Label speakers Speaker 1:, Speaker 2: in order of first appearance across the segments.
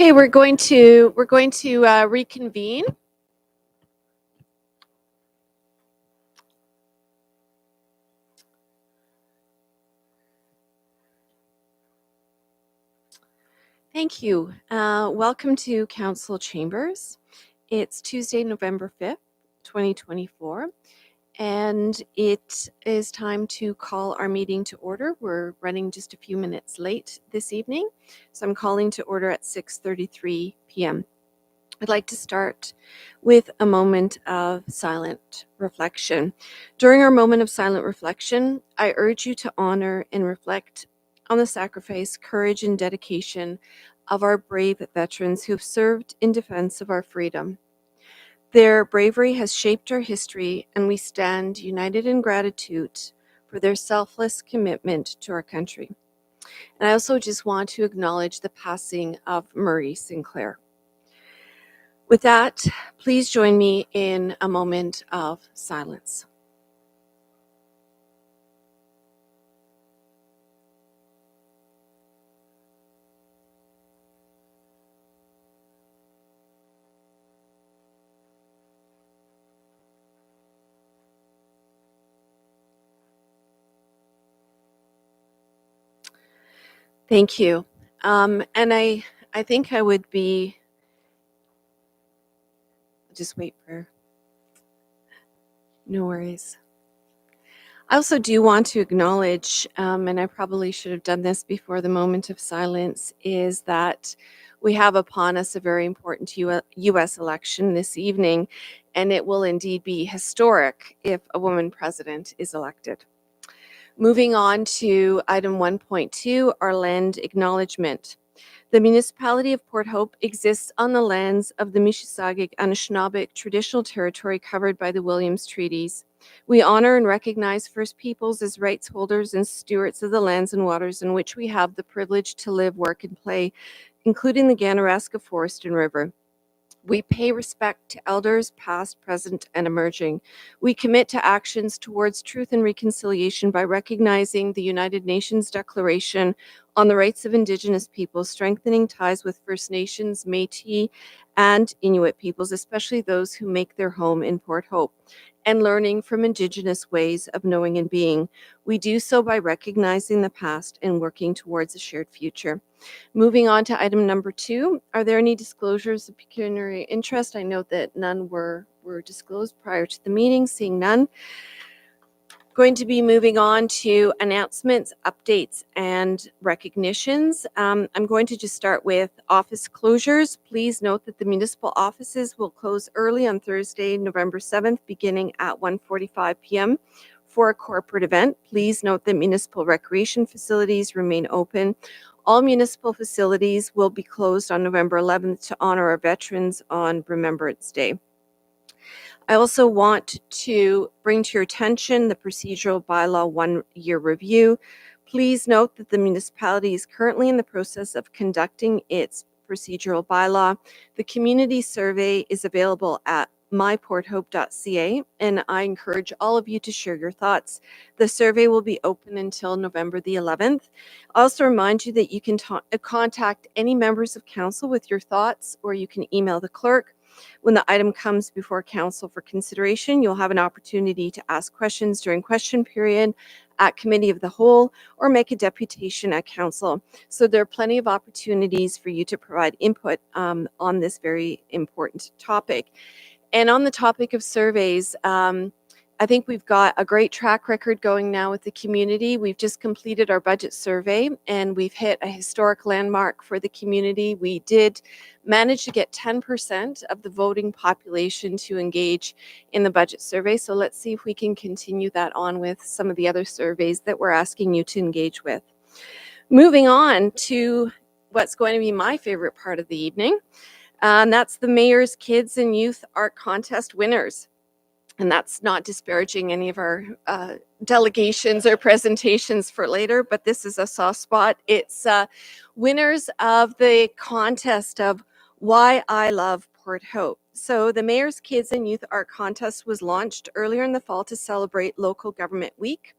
Speaker 1: Okay, we're going to reconvene. Thank you. Welcome to Council Chambers. It's Tuesday, November 5th, 2024, and it is time to call our meeting to order. We're running just a few minutes late this evening, so I'm calling to order at 6:33 p.m. I'd like to start with a moment of silent reflection. During our moment of silent reflection, I urge you to honor and reflect on the sacrifice, courage, and dedication of our brave veterans who have served in defense of our freedom. Their bravery has shaped our history, and we stand united in gratitude for their selfless commitment to our country. And I also just want to acknowledge the passing of Murray Sinclair. With that, please join me in a moment of silence. Thank you. And I think I would be, just wait for, no worries. I also do want to acknowledge, and I probably should have done this before the moment of silence, is that we have upon us a very important U.S. election this evening, and it will indeed be historic if a woman president is elected. Moving on to item 1.2, our land acknowledgement. The municipality of Port Hope exists on the lands of the Mississauga Anishinaabeg traditional territory covered by the Williams Treaties. We honor and recognize First Peoples as rights holders and stewards of the lands and waters in which we have the privilege to live, work, and play, including the Ganaraska Forest and River. We pay respect to elders, past, present, and emerging. We commit to actions towards truth and reconciliation by recognizing the United Nations Declaration on the Rights of Indigenous Peoples, strengthening ties with First Nations, Métis, and Inuit peoples, especially those who make their home in Port Hope, and learning from Indigenous ways of knowing and being. We do so by recognizing the past and working towards a shared future. Moving on to item number 2, are there any disclosures of pecuniary interest? I note that none were disclosed prior to the meeting. Seeing none, going to be moving on to announcements, updates, and recognitions. I'm going to just start with office closures. Please note that the municipal offices will close early on Thursday, November 7th, beginning at 1:45 p.m. for a corporate event. Please note that municipal recreation facilities remain open. All municipal facilities will be closed on November 11th to honor our veterans on Remembrance Day. I also want to bring to your attention the procedural bylaw 1-year review. Please note that the municipality is currently in the process of conducting its procedural bylaw. The community survey is available at myporthope.ca, and I encourage all of you to share your thoughts. The survey will be open until November the 11th. I also remind you that you can contact any members of council with your thoughts, or you can email the clerk. When the item comes before council for consideration, you'll have an opportunity to ask questions during question period at committee of the whole or make a deputation at council. So there are plenty of opportunities for you to provide input on this very important topic. And on the topic of surveys, I think we've got a great track record going now with the community. We've just completed our budget survey and we've hit a historic landmark for the community. We did manage to get 10% of the voting population to engage in the budget survey. So let's see if we can continue that on with some of the other surveys that we're asking you to engage with. Moving on to what's going to be my favorite part of the evening. And that's the Mayor's Kids and Youth Art Contest winners. And that's not disparaging any of our delegations or presentations for later, but this is a soft spot. It's winners of the contest of Why I Love Port Hope. So the Mayor's Kids and Youth Art Contest was launched earlier in the fall to celebrate Local Government Week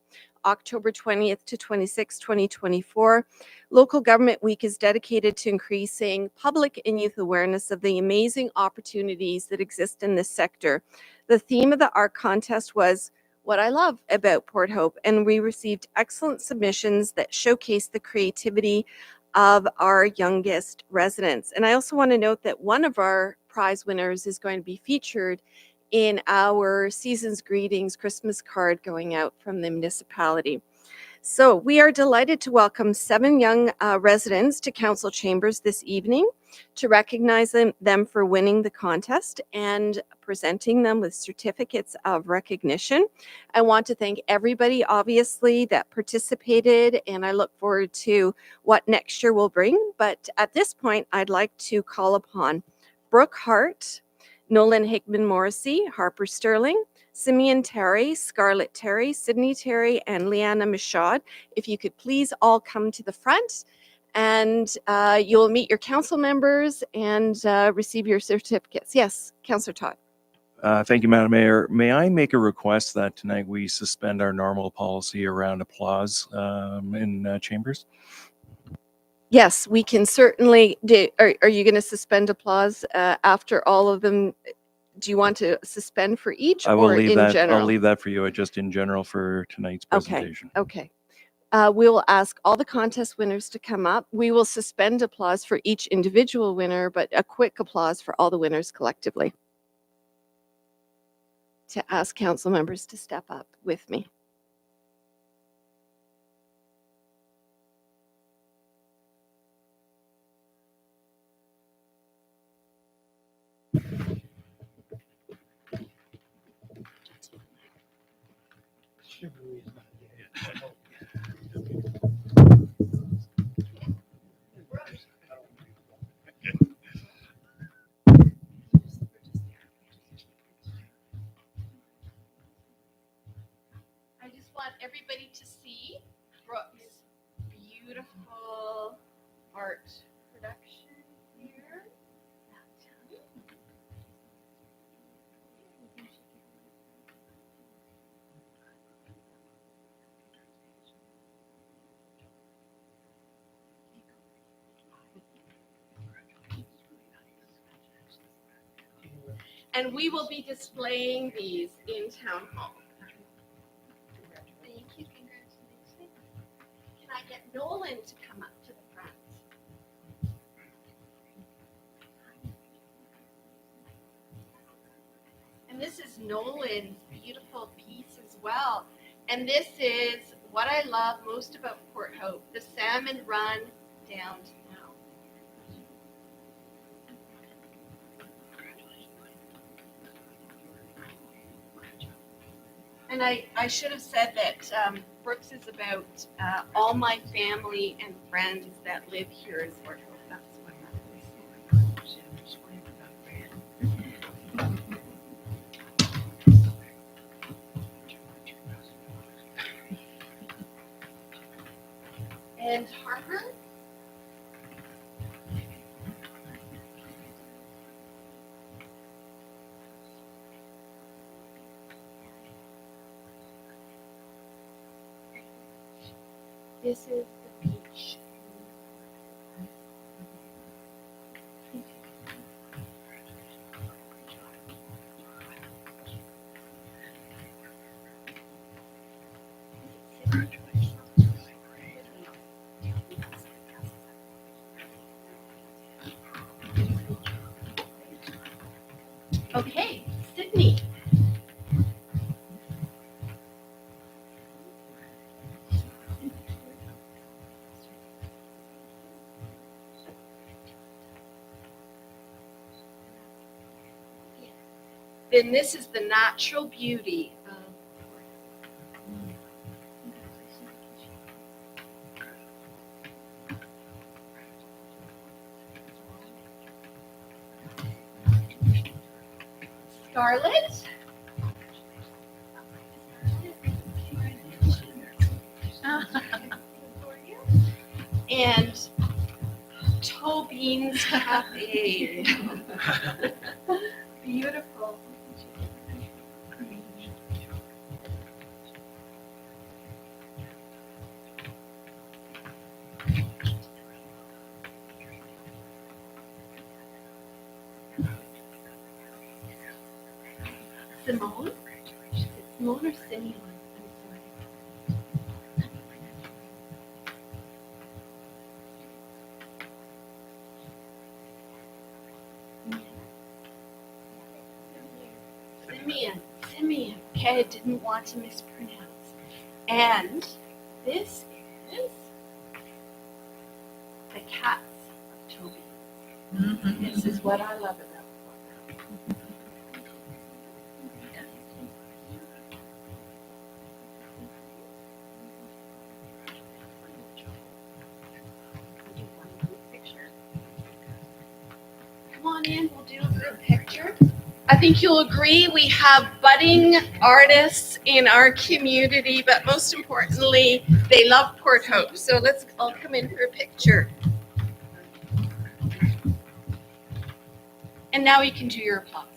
Speaker 1: October 20th to 26th, 2024, Local Government Week is dedicated to increasing public and youth awareness of the amazing opportunities that exist in this sector. The theme of the art contest was What I Love About Port Hope, and we received excellent submissions that showcase the creativity of our youngest residents. And I also want to note that one of our prize winners is going to be featured in our Season's Greetings Christmas card going out from the municipality. So we are delighted to welcome 7 young residents to council chambers this evening to recognize them for winning the contest and presenting them with certificates of recognition. I want to thank everybody, obviously, that participated, and I look forward to what next year will bring. But at this point, I'd like to call upon Brooke Hart, Nolan Hickman Morrissey, Harper Sterling, Simeon Terry, Scarlett Terry, Sydney Terry, and Leanna Michaud. If you could please all come to the front, and you'll meet your council members and receive your certificates. Yes, Councillor Todd.
Speaker 2: Thank you, Madam Mayor. May I make a request that tonight we suspend our normal policy around applause in chambers?
Speaker 1: Yes, we can certainly do. Are you going to suspend applause after all of them? Do you want to suspend for each or in general?
Speaker 2: I'll leave that for you, just in general for tonight's presentation.
Speaker 1: Okay. We will ask all the contest winners to come up. We will suspend applause for each individual winner, but a quick applause for all the winners collectively. To ask council members to step up with me. I just want everybody to see Brooke's beautiful art production here. And we will be displaying these in Town Hall. Thank you. Congratulations. Can I get Nolan to come up to the front? And this is Nolan's beautiful piece as well. And this is what I love most about Port Hope, the Salmon Run downtown. And I should have said that Brooks is about all my family and friends that live here in Port Hope. That's what and Harper? This is the beach. Okay, Sydney. Then this is the natural beauty of Scarlett. And Tobin's Cafe. Beautiful. Simone? Simone or Simeon? Simeon. Okay, I didn't want to mispronounce. And this is the cats of Toby. This is what I love about them. Come on in, we'll do a group picture. I think you'll agree we have budding artists in our community, but most importantly, they love Port Hope. So let's all come in for a picture. And now you can do your applause.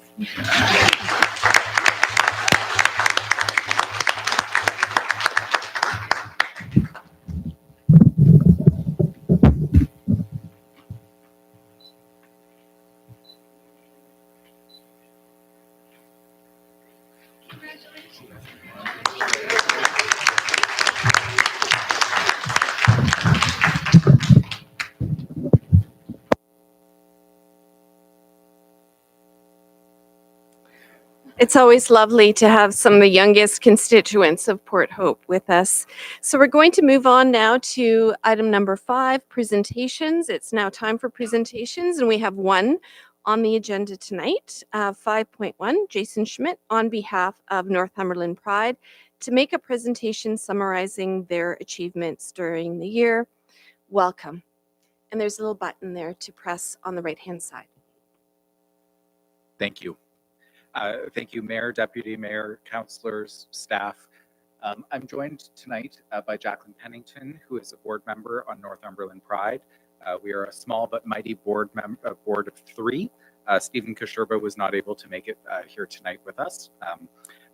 Speaker 1: It's always lovely to have some of the youngest constituents of Port Hope with us. So we're going to move on now to item number 5, presentations. It's now time for presentations, and we have one on the agenda tonight, 5.1, Jason Schmidt on behalf of Northumberland Pride to make a presentation summarizing their achievements during the year. Welcome. And there's a little button there to press on the right-hand side.
Speaker 3: Thank you. Thank you, Mayor, Deputy Mayor, councillors, staff. I'm joined tonight by Jacqueline Pennington, who is a board member on Northumberland Pride. We are a small but mighty board of 3. Stephen Kashurba was not able to make it here tonight with us.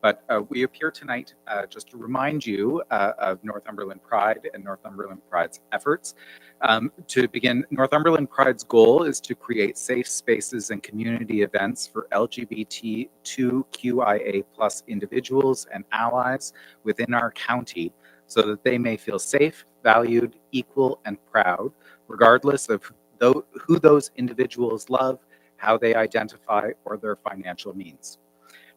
Speaker 3: But we appear tonight just to remind you of Northumberland Pride and Northumberland Pride's efforts. To begin, Northumberland Pride's goal is to create safe spaces and community events for LGBTQIA+ individuals and allies within our county so that they may feel safe, valued, equal, and proud, regardless of who those individuals love, how they identify, or their financial means.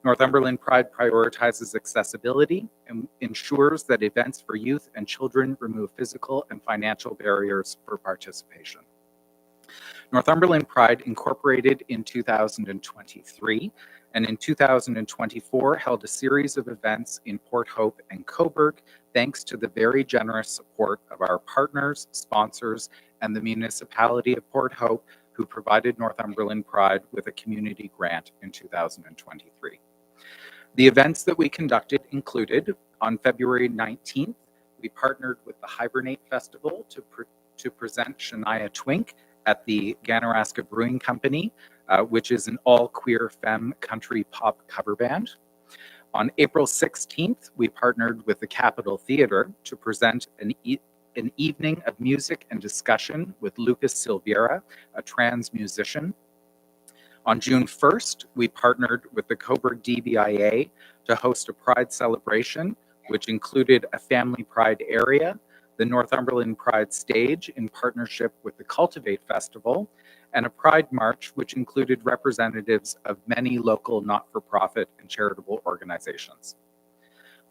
Speaker 3: Northumberland Pride prioritizes accessibility and ensures that events for youth and children remove physical and financial barriers for participation. Northumberland Pride incorporated in 2023 and in 2024 held a series of events in Port Hope and Cobourg thanks to the very generous support of our partners, sponsors, and the municipality of Port Hope who provided Northumberland Pride with a community grant in 2023. The events that we conducted included, on February 19th, we partnered with the Hibernate Festival to present Shania Twink at the Ganaraska Brewing Company, which is an all-queer femme country pop cover band. On April 16th, we partnered with the Capitol Theatre to present an evening of music and discussion with Lucas Silveira, a trans musician. On June 1st, we partnered with the Cobourg DBIA to host a Pride celebration, which included a family Pride area, the Northumberland Pride stage in partnership with the Cultivate Festival, and a Pride March, which included representatives of many local not-for-profit and charitable organizations.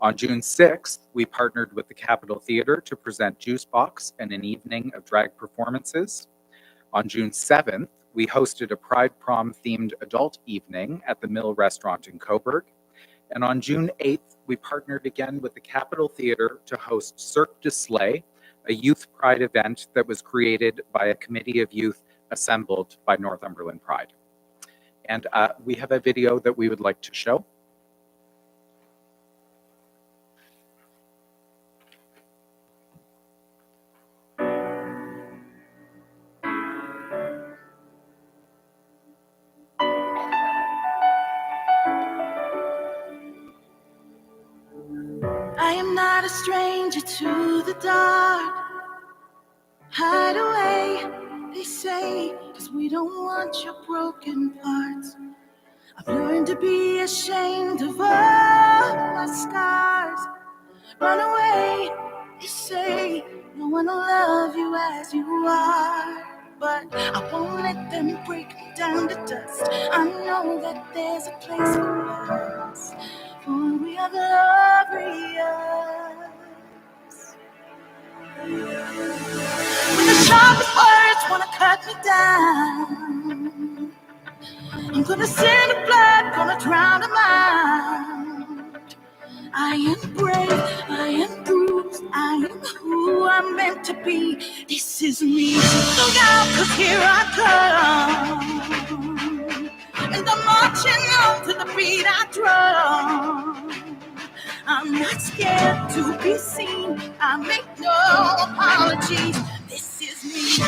Speaker 3: On June 6th, we partnered with the Capitol Theatre to present Juicebox and an evening of drag performances. On June 7th, we hosted a Pride Prom-themed adult evening at the Mill Restaurant in Cobourg. And on June 8th, we partnered again with the Capitol Theatre to host Cirque du Soleil, a youth Pride event that was created by a committee of youth assembled by Northumberland Pride. And we have a video that we would like to show.
Speaker 4: I am not a stranger to the dark. Hide away, they say, 'cause we don't want your broken parts. I've learned to be ashamed of all my scars. Run away, you say, no one will love you as you are. But I won't let them break me down to dust. I know that there's a place for us, for we are glorious. When the sharpest words wanna cut me down, I'm gonna send the blood, gonna drown them out. I am brave, I am bruised, I am who I'm meant to be. This is me. Look out, 'cause here I come. And I'm marching on to the beat I drum. I'm not scared to be seen. I make no apologies. This is me.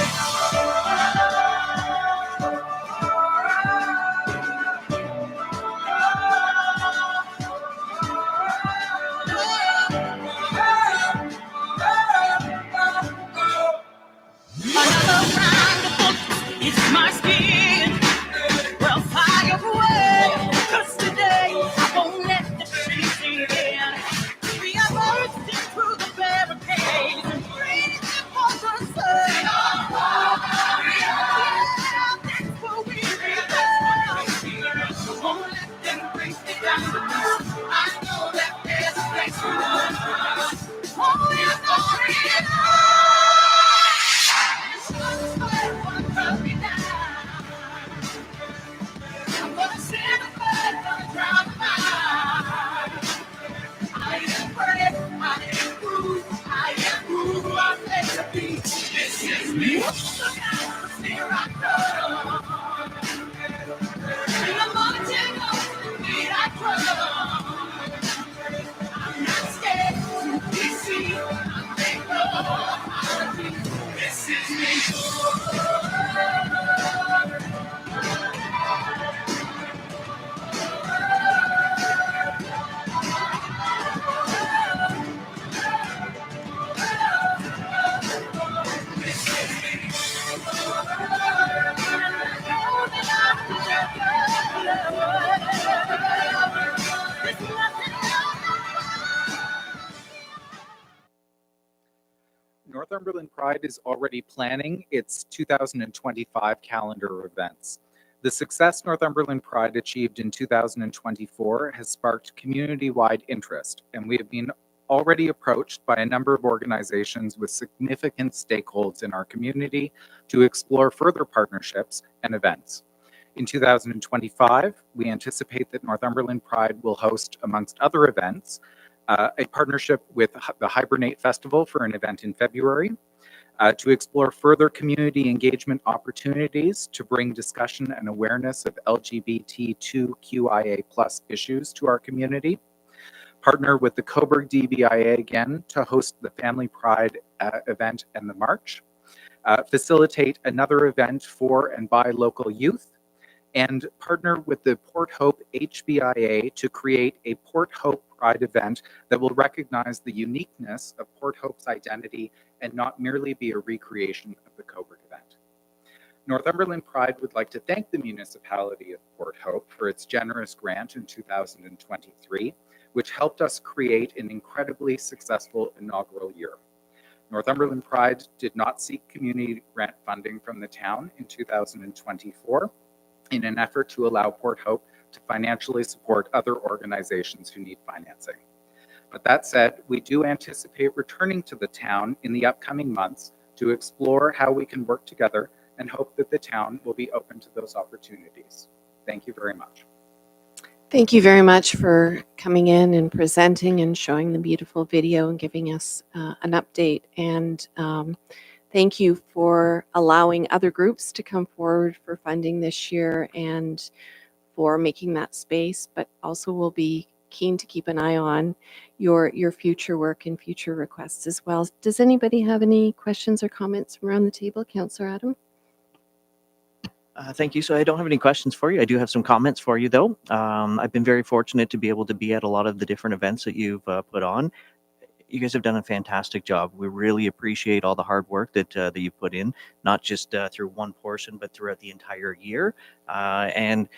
Speaker 4: Another round of bullets, it's my skin. Well, fire away, 'cause today I won't let the shit in. We are bursting through the barricades and reaching for the sun. Yeah, that's what we become. Won't let them bring me down. I know that there's a place for us. Oh, we're glorious. I'm gonna send a blood, gonna drown the mind. I am brave, I am bruised, I am who I'm meant to be. This is me. Look out, 'cause here I come. And I'm marching on to the beat I drum. I'm not scared to be seen. I make no apology. This is me.
Speaker 3: Northumberland Pride is already planning its 2025 calendar of events. The success Northumberland Pride achieved in 2024 has sparked community-wide interest, and we have been already approached by a number of organizations with significant stakeholders in our community to explore further partnerships and events. In 2025, we anticipate that Northumberland Pride will host, amongst other events, a partnership with the Hibernate Festival for an event in February, to explore further community engagement opportunities to bring discussion and awareness of LGBTQIA+ issues to our community, partner with the Cobourg DBIA again to host the Family Pride event and the March, facilitate another event for and by local youth, and partner with the Port Hope HBIA to create a Port Hope Pride event that will recognize the uniqueness of Port Hope's identity and not merely be a recreation of the Cobourg event. Northumberland Pride would like to thank the municipality of Port Hope for its generous grant in 2023, which helped us create an incredibly successful inaugural year. Northumberland Pride did not seek community grant funding from the town in 2024 in an effort to allow Port Hope to financially support other organizations who need financing. But that said, we do anticipate returning to the town in the upcoming months to explore how we can work together and hope that the town will be open to those opportunities. Thank you very much.
Speaker 1: Thank you very much for coming in and presenting and showing the beautiful video and giving us an update. And thank you for allowing other groups to come forward for funding this year and for making that space, but also we'll be keen to keep an eye on your future work and future requests as well. Does anybody have any questions or comments from around the table? Councillor Adam?
Speaker 5: Thank you. So I don't have any questions for you. I do have some comments for you, though. I've been very fortunate to be able to be at a lot of the different events that you've put on. you guys have done a fantastic job. We really appreciate all the hard work that you put in, not just through one portion, but throughout the entire year. And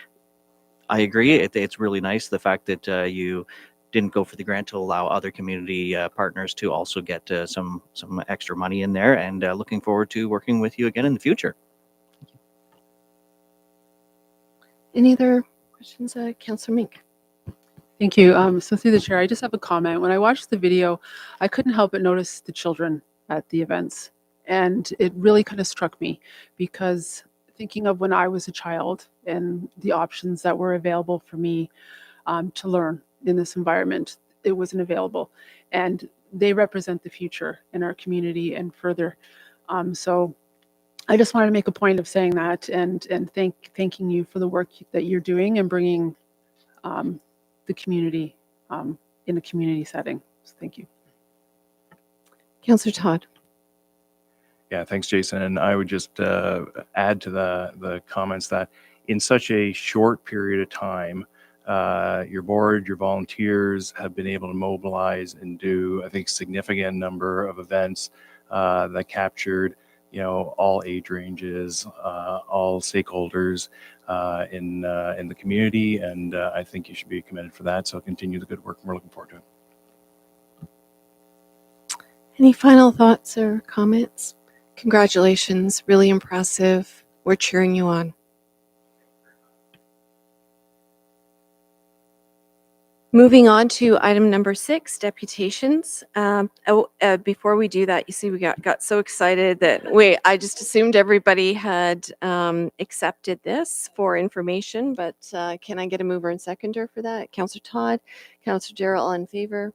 Speaker 5: I agree. It's really nice the fact that you didn't go for the grant to allow other community partners to also get some extra money in there. And looking forward to working with you again in the future.
Speaker 1: Any other questions, Councillor Mink?
Speaker 6: Thank you. So through the chair, I just have a comment. When I watched the video, I couldn't help but notice the children at the events. And it really kind of struck me because thinking of when I was a child and the options that were available for me to learn in this environment, it wasn't available. And they represent the future in our community and further. So I just wanted to make a point of saying that and thanking you for the work that you're doing and bringing the community in a community setting. So thank you.
Speaker 1: Councillor Todd.
Speaker 2: Yeah, thanks, Jason. And I would just add to the comments that in such a short period of time, your board, your volunteers have been able to mobilize and do, I think, significant number of events that captured, all age ranges, all stakeholders in the community, and I think you should be commended for that. So continue the good work, and we're looking forward to it.
Speaker 1: Any final thoughts or comments? Congratulations, really impressive. We're cheering you on. Moving on to item number 6, deputations. Before we do that, you see we got so excited that I just assumed everybody had accepted this for information, but can I get a mover and seconder for that? Councillor Todd, Councillor Darrell, all in favor?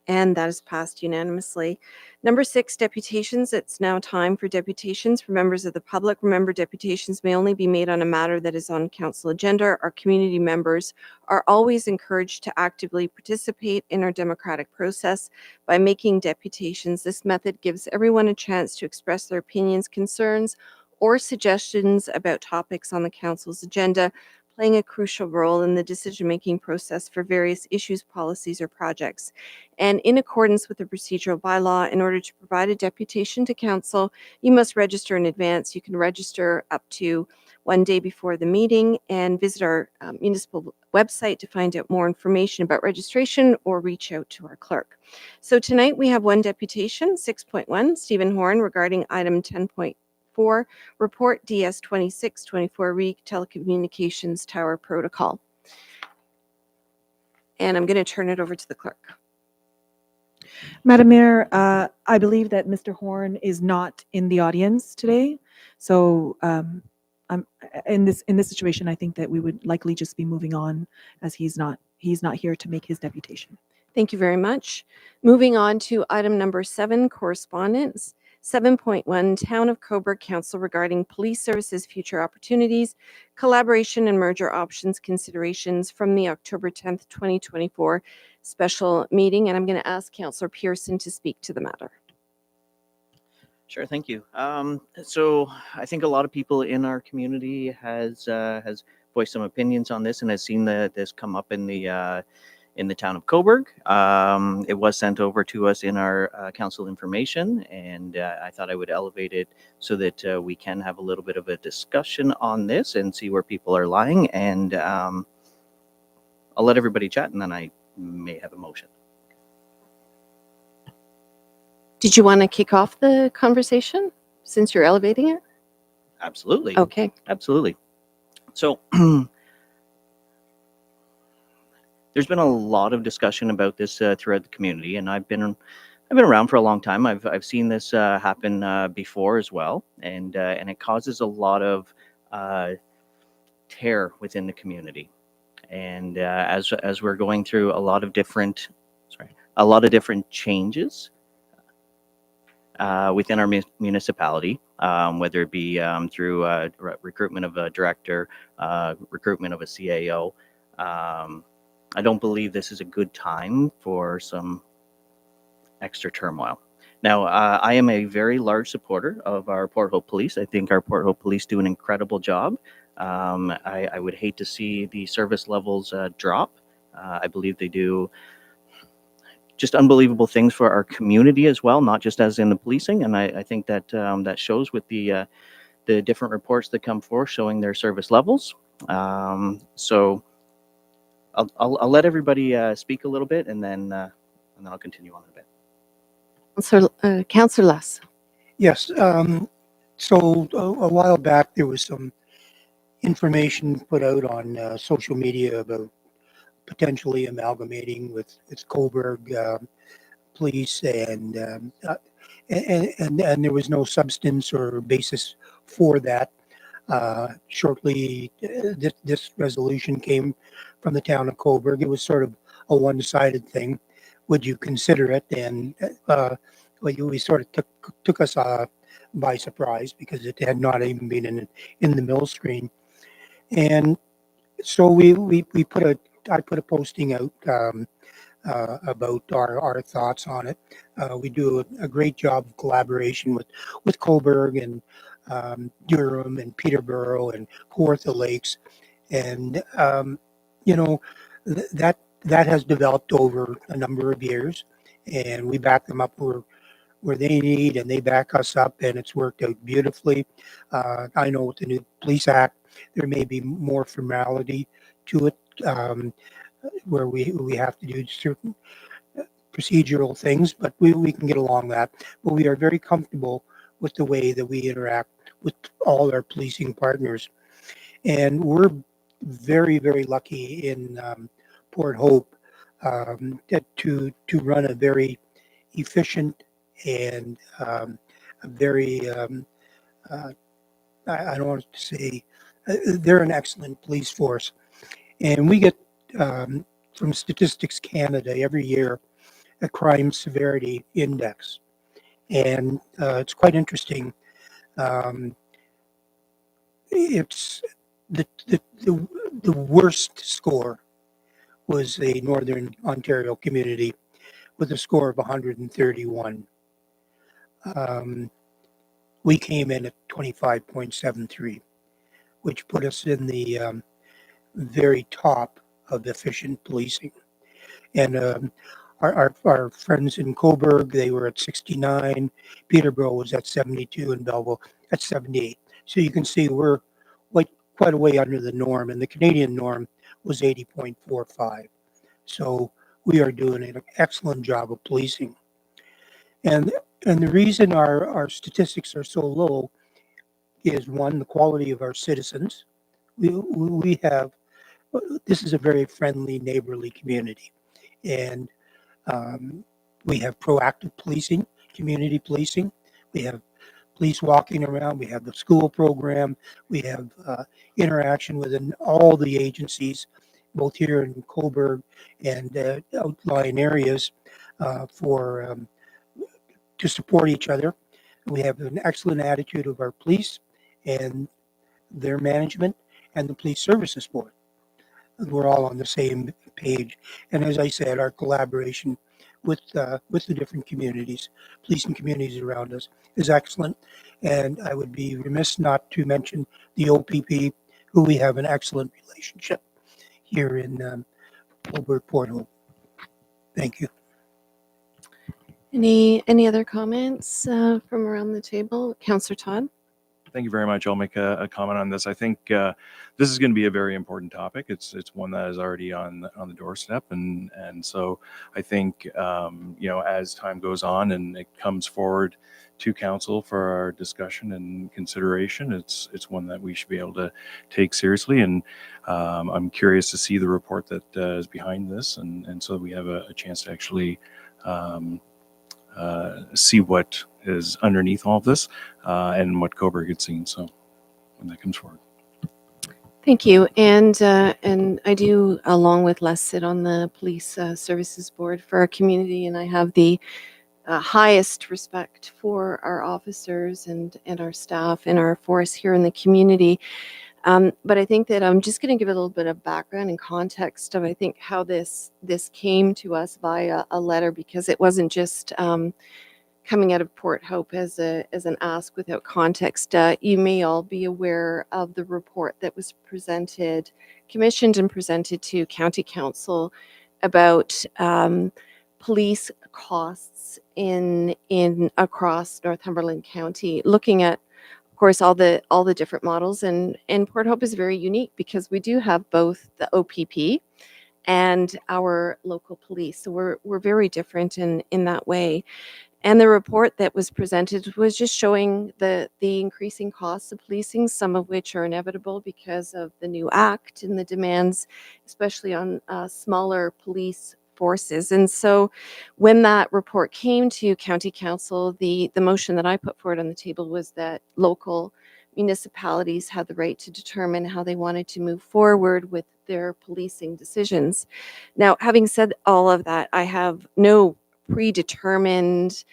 Speaker 1: And that is passed unanimously. Number 6, deputations. It's now time for deputations for members of the public. Remember, deputations may only be made on a matter that is on council agenda. Our community members are always encouraged to actively participate in our democratic process by making deputations. This method gives everyone a chance to express their opinions, concerns, or suggestions about topics on the council's agenda, playing a crucial role in the decision-making process for various issues, policies, or projects. And in accordance with the procedural bylaw, in order to provide a deputation to council, you must register in advance. You can register up to 1 day before the meeting and visit our municipal website to find out more information about registration or reach out to our clerk. So tonight we have one deputation, 6.1, Stephen Horn, regarding item 10.4, report DS 2624 REIC telecommunications tower protocol. And I'm going to turn it over to the clerk.
Speaker 7: Madam Mayor, I believe that Mr. Horn is not in the audience today. So in this situation, I think that we would likely just be moving on as he's not here to make his deputation.
Speaker 1: Thank you very much. Moving on to item number 7, correspondence. 7.1, Town of Cobourg Council regarding police services future opportunities, collaboration and merger options considerations from the October 10th, 2024 special meeting. And I'm going to ask Councillor Pearson to speak to the matter.
Speaker 5: Sure, thank you. So I think a lot of people in our community has voiced some opinions on this and has seen this come up in the town of Cobourg. It was sent over to us in our council information, and I thought I would elevate it so that we can have a little bit of a discussion on this and see where people are lying. And I'll let everybody chat, and then I may have a motion.
Speaker 1: Did you want to kick off the conversation since you're elevating it?
Speaker 5: Absolutely.
Speaker 1: Okay.
Speaker 5: Absolutely. So there's been a lot of discussion about this throughout the community, and I've been around for a long time. I've seen this happen before as well, and it causes a lot of tear within the community. And as we're going through a lot of different changes within our municipality, whether it be through recruitment of a director, recruitment of a CAO. I don't believe this is a good time for some extra turmoil. Now, I am a very large supporter of our Port Hope Police. I think our Port Hope Police do an incredible job. I would hate to see the service levels drop. I believe they do just unbelievable things for our community as well, not just as in the policing. And I think that that shows with the different reports that come forth showing their service levels. So I'll let everybody speak a little bit, and then I'll continue on a bit.
Speaker 1: Councillor Less.
Speaker 8: Yes. So a while back, there was some information put out on social media about potentially amalgamating with Coburg Police, and there was no substance or basis for that. Shortly, this resolution came from the town of Coburg. It was sort of a one-sided thing. Would you consider it? And we sort of took us by surprise because it had not even been in the mill screen. And so I put a posting out about our thoughts on it. We do a great job of collaboration with Coburg and Durham and Peterborough and Kawartha Lakes, and that has developed over a number of years, and we back them up where they need, and they back us up, and it's worked out beautifully. I know with the new Police Act, there may be more formality to it, where we have to do certain procedural things, but we can get along that. But we are very comfortable with the way that we interact with all our policing partners. And we're very, very lucky in Port Hope to run a very efficient and a very, I don't want to say, they're an excellent police force. And we get from Statistics Canada every year a crime severity index. And it's quite interesting. It's the worst score was a Northern Ontario community with a score of 131. We came in at 25.73, which put us in the very top of efficient policing. And our friends in Coburg, they were at 69. Peterborough was at 72, and Belleville at 78. So you can see we're quite a way under the norm, and the Canadian norm was 80.45. So we are doing an excellent job of policing. And the reason our statistics are so low is, one, the quality of our citizens. We have, this is a very friendly, neighborly community. And we have proactive policing, community policing. We have police walking around. We have the school program. We have interaction within all the agencies, both here in Coburg and outlying areas, to support each other. We have an excellent attitude of our police and their management and the Police Services Board. We're all on the same page. And as I said, our collaboration with the different communities, policing communities around us, is excellent. And I would be remiss not to mention the OPP, who we have an excellent relationship here in Coburg, Port Hope. Thank you.
Speaker 1: Any other comments from around the table? Councillor Todd?
Speaker 2: Thank you very much. I'll make a comment on this. I think this is going to be a very important topic. It's one that is already on the doorstep, and so I think as time goes on and it comes forward to council for our discussion and consideration, it's one that we should be able to take seriously. And I'm curious to see the report that is behind this, and so we have a chance to actually see what is underneath all of this and what Coburg had seen. So when that comes forward.
Speaker 1: Thank you. And I do, along with Les, sit on the Police Services Board for our community, and I have the highest respect for our officers and our staff and our force here in the community. But I think that I'm just going to give a little bit of background and context of, I think, how this came to us via a letter, because it wasn't just coming out of Port Hope as an ask without context. You may all be aware of the report that was commissioned and presented to County Council about police costs in across Northumberland County, looking at, of course, all the different models. And Port Hope is very unique because we do have both the OPP and our local police. So we're very different in that way. And the report that was presented was just showing the increasing costs of policing, some of which are inevitable because of the new act and the demands, especially on smaller police forces. And so when that report came to County Council, the motion that I put forward on the table was that local municipalities had the right to determine how they wanted to move forward with their policing decisions. Now, having said all of that, I have no predetermined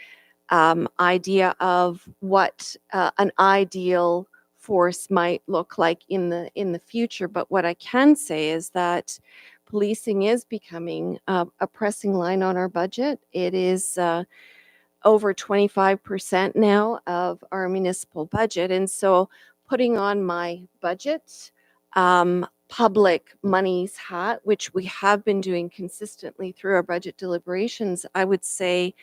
Speaker 1: idea of what an ideal force might look like in the future. But what I can say is that policing is becoming a pressing line on our budget. It is over 25% now of our municipal budget, and so putting on my budget public monies hat, which we have been doing consistently through our budget deliberations, I would say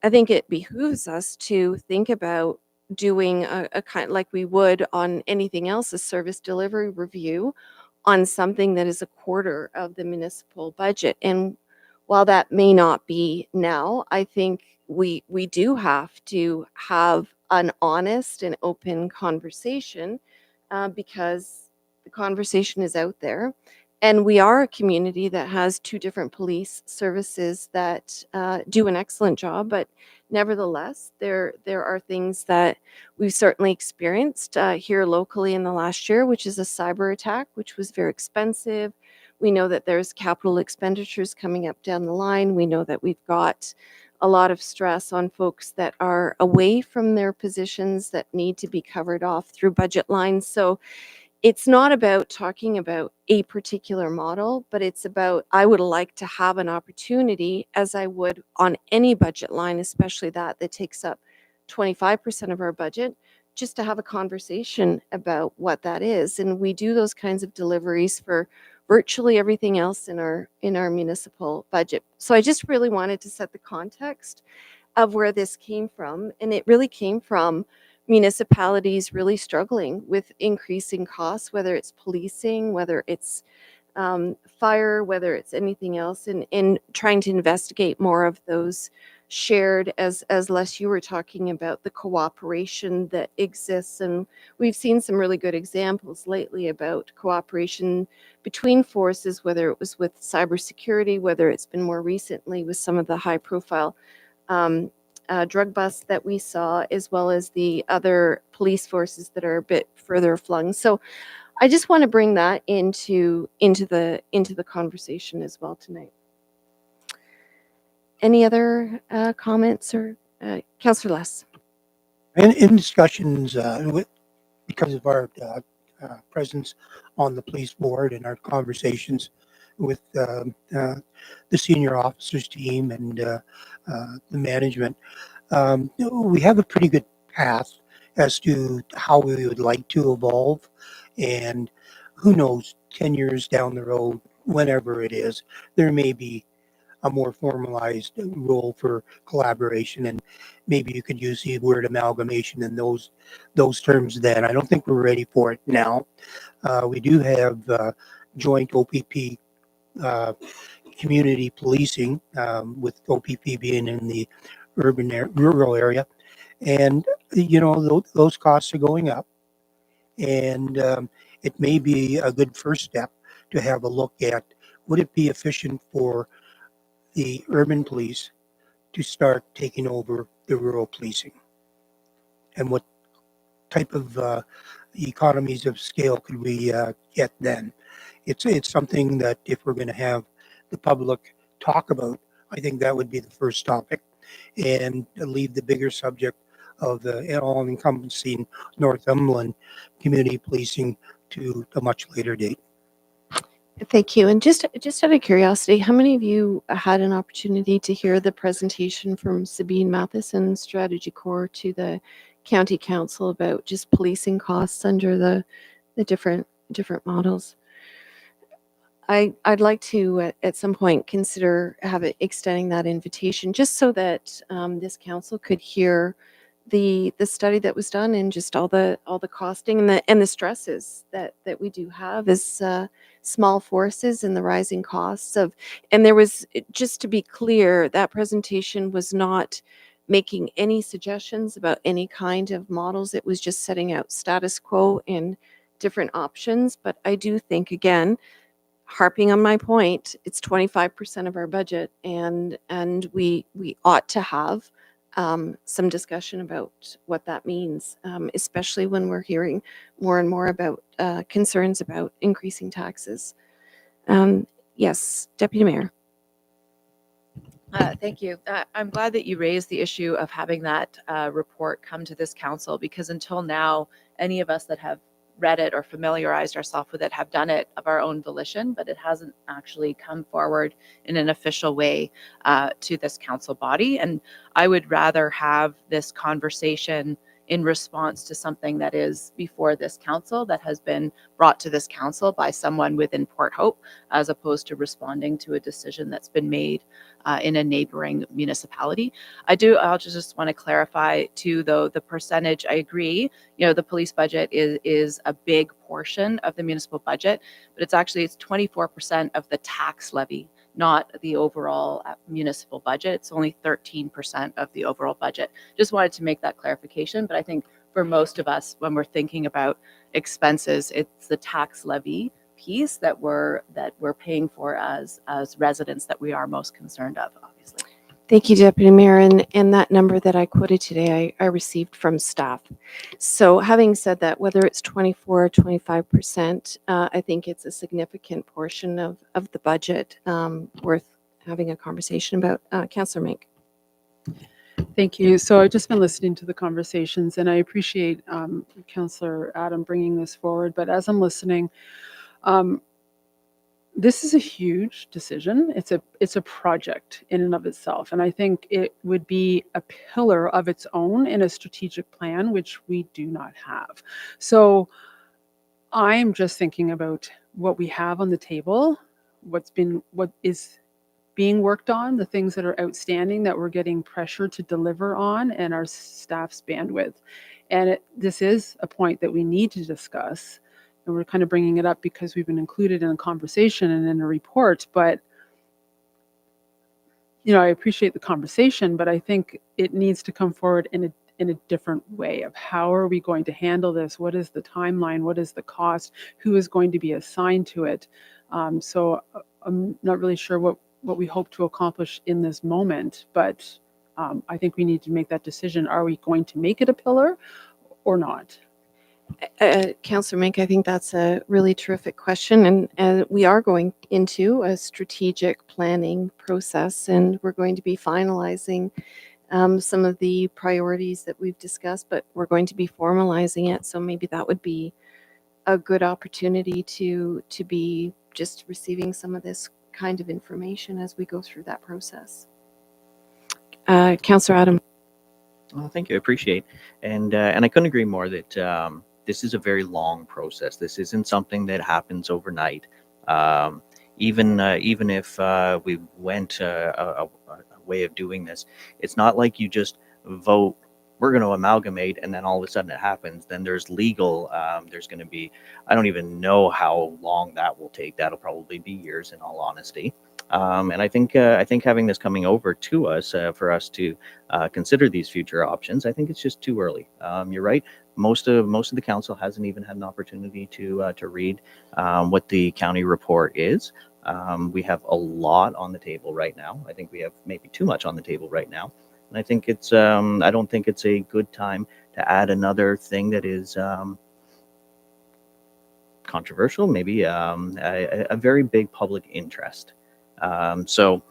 Speaker 1: I think it behooves us to think about doing a kind like we would on anything else, a service delivery review on something that is a quarter of the municipal budget. And while that may not be now, I think we do have to have an honest and open conversation because the conversation is out there. And we are a community that has two different police services that do an excellent job, but nevertheless, there are things that we've certainly experienced here locally in the last year, which is a cyber attack, which was very expensive. We know that there's capital expenditures coming up down the line. We know that we've got a lot of stress on folks that are away from their positions that need to be covered off through budget lines. So it's not about talking about a particular model, but it's about I would like to have an opportunity, as I would on any budget line, especially that takes up 25% of our budget, just to have a conversation about what that is. And we do those kinds of deliveries for virtually everything else in our municipal budget. So I just really wanted to set the context of where this came from, and it really came from municipalities really struggling with increasing costs, whether it's policing, whether it's fire, whether it's anything else, and trying to investigate more of those shared, as Les, you were talking about the cooperation that exists. And we've seen some really good examples lately about cooperation between forces, whether it was with cybersecurity, whether it's been more recently with some of the high profile drug busts that we saw, as well as the other police forces that are a bit further flung. So I just want to bring that into the conversation as well tonight. Any other comments or Councillor Les?
Speaker 8: In discussions because of our presence on the police board and our conversations with the senior officers team and the management, we have a pretty good path as to how we would like to evolve. And who knows, 10 years down the road, whenever it is, there may be a more formalized role for collaboration, and maybe you could use the word amalgamation in those terms then. I don't think we're ready for it now. We do have joint OPP community policing, with OPP being in the rural area, and those costs are going up, and it may be a good first step to have a look at, would it be efficient for the urban police to start taking over the rural policing, and what type of economies of scale could we get then? It's something that if we're going to have the public talk about, I think that would be the first topic, and leave the bigger subject of the all-encompassing Northumberland community policing to a much later date.
Speaker 1: Thank you. And just out of curiosity, how many of you had an opportunity to hear the presentation from Sabine Matheson, Strategy Core, to the County Council about just policing costs under the different models? I'd like to at some point consider extending that invitation just so that this council could hear the study that was done and just all the costing and the stresses that we do have as small forces and the rising costs of. And there was, just to be clear, that presentation was not making any suggestions about any kind of models. It was just setting out status quo and different options. But I do think, again, harping on my point, it's 25% of our budget, and we ought to have some discussion about what that means, especially when we're hearing more and more about concerns about increasing taxes. Yes, Deputy Mayor.
Speaker 9: Thank you. I'm glad that you raised the issue of having that report come to this council, because until now, any of us that have read it or familiarized ourselves with it have done it of our own volition, but it hasn't actually come forward in an official way to this council body. And I would rather have this conversation in response to something that is before this council, that has been brought to this council by someone within Port Hope, as opposed to responding to a decision that's been made in a neighboring municipality. I'll just want to clarify too, though, the percentage. I agree, the police budget is a big portion of the municipal budget, but it's 24% of the tax levy, not the overall municipal budget. It's only 13% of the overall budget. Just wanted to make that clarification. But I think for most of us, when we're thinking about expenses, it's the tax levy piece that we're paying for as residents that we are most concerned of, obviously.
Speaker 1: Thank you, Deputy Mayor. And that number that I quoted today, I received from staff. So having said that, whether it's 24 or 25%, I think it's a significant portion of the budget worth having a conversation about. Councillor Mink.
Speaker 6: Thank you. So I've just been listening to the conversations, and I appreciate Councillor Adam bringing this forward. But as I'm listening, this is a huge decision. It's a project in and of itself, and I think it would be a pillar of its own in a strategic plan, which we do not have. So I'm just thinking about what we have on the table, what is being worked on, the things that are outstanding that we're getting pressure to deliver on, and our staff's bandwidth. And this is a point that we need to discuss. And we're kind of bringing it up because we've been included in a conversation and in a report. But, I appreciate the conversation, but I think it needs to come forward in a different way of how are we going to handle this? What is the timeline? What is the cost? Who is going to be assigned to it? So I'm not really sure what we hope to accomplish in this moment, but I think we need to make that decision. Are we going to make it a pillar or not?
Speaker 1: Councillor Mink, I think that's a really terrific question. And we are going into a strategic planning process, and we're going to be finalizing some of the priorities that we've discussed, but we're going to be formalizing it. So maybe that would be a good opportunity to be just receiving some of this kind of information as we go through that process. Councillor Adam.
Speaker 5: Well, thank you. I appreciate. And I couldn't agree more that this is a very long process. This isn't something that happens overnight. Even if we went a way of doing this, it's not like you just vote, we're going to amalgamate, and then all of a sudden it happens. Then there's legal, there's going to be, I don't even know how long that will take. That'll probably be years, in all honesty. And I think having this coming over to us for us to consider these future options, I think it's just too early. You're right. Most of the council hasn't even had an opportunity to read what the county report is. We have a lot on the table right now. I think we have maybe too much on the table right now. And I think it's I don't think it's a good time to add another thing that is controversial, maybe a very big public interest. So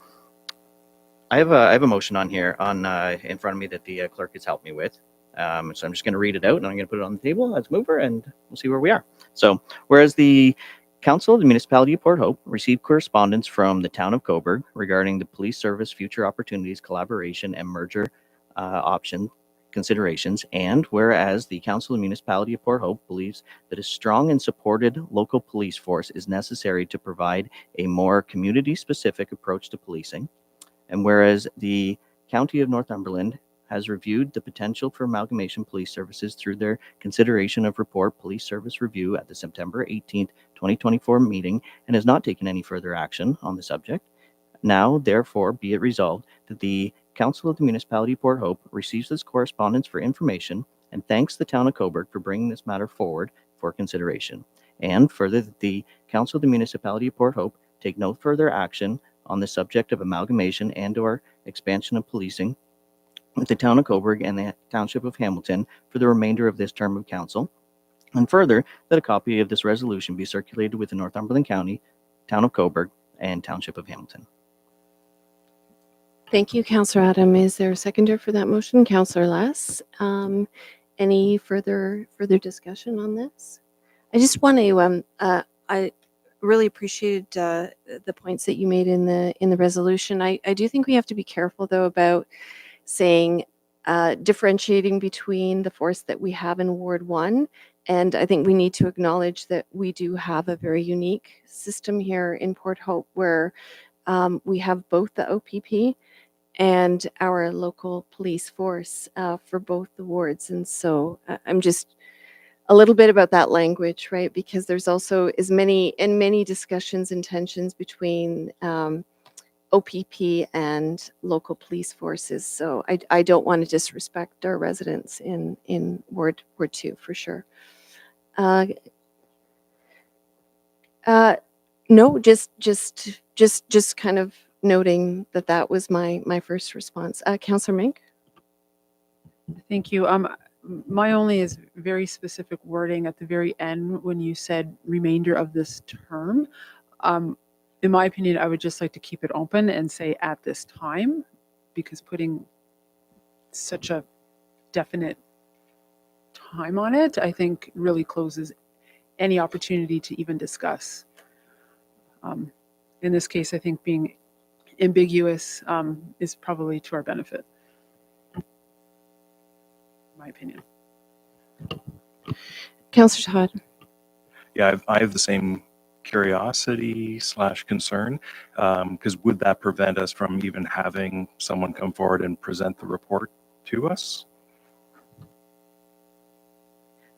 Speaker 5: I have a motion on here in front of me that the clerk has helped me with. So I'm just going to read it out, and I'm going to put it on the table as mover, and we'll see where we are. So whereas the Council of the Municipality of Port Hope received correspondence from the Town of Cobourg regarding the police service future opportunities, collaboration, and merger option considerations, and whereas the Council of the Municipality of Port Hope believes that a strong and supported local police force is necessary to provide a more community-specific approach to policing, and whereas the County of Northumberland has reviewed the potential for amalgamation police services through their consideration of report police service review at the September 18th, 2024 meeting and has not taken any further action on the subject. Now, therefore, be it resolved that the Council of the Municipality of Port Hope receives this correspondence for information and thanks the Town of Cobourg for bringing this matter forward for consideration. And further, that the Council of the Municipality of Port Hope take no further action on the subject of amalgamation and/or expansion of policing with the Town of Cobourg and the Township of Hamilton for the remainder of this term of council. And further, that a copy of this resolution be circulated within Northumberland County, Town of Cobourg, and Township of Hamilton.
Speaker 1: Thank you, Councillor Adam. Is there a seconder for that motion? Councillor Lass. Any further discussion on this? I just want to, I really appreciated the points that you made in the resolution. I do think we have to be careful though about saying differentiating between the force that we have in Ward 1. And I think we need to acknowledge that we do have a very unique system here in Port Hope where we have both the OPP and our local police force for both the wards. And so I'm just a little bit about that language, right? Because there's also many discussions and tensions between OPP and local police forces. So I don't want to disrespect our residents in Ward 2 for sure. No, just kind of noting that was my first response. Councillor Mink?
Speaker 6: Thank you. My only is very specific wording at the very end when you said remainder of this term. In my opinion, I would just like to keep it open and say at this time, because putting such a definite time on it, I think really closes any opportunity to even discuss. In this case, I think being ambiguous is probably to our benefit, in my opinion.
Speaker 1: Councillor Todd?
Speaker 2: Yeah, I have the same curiosity / concern, because would that prevent us from even having someone come forward and present the report to us?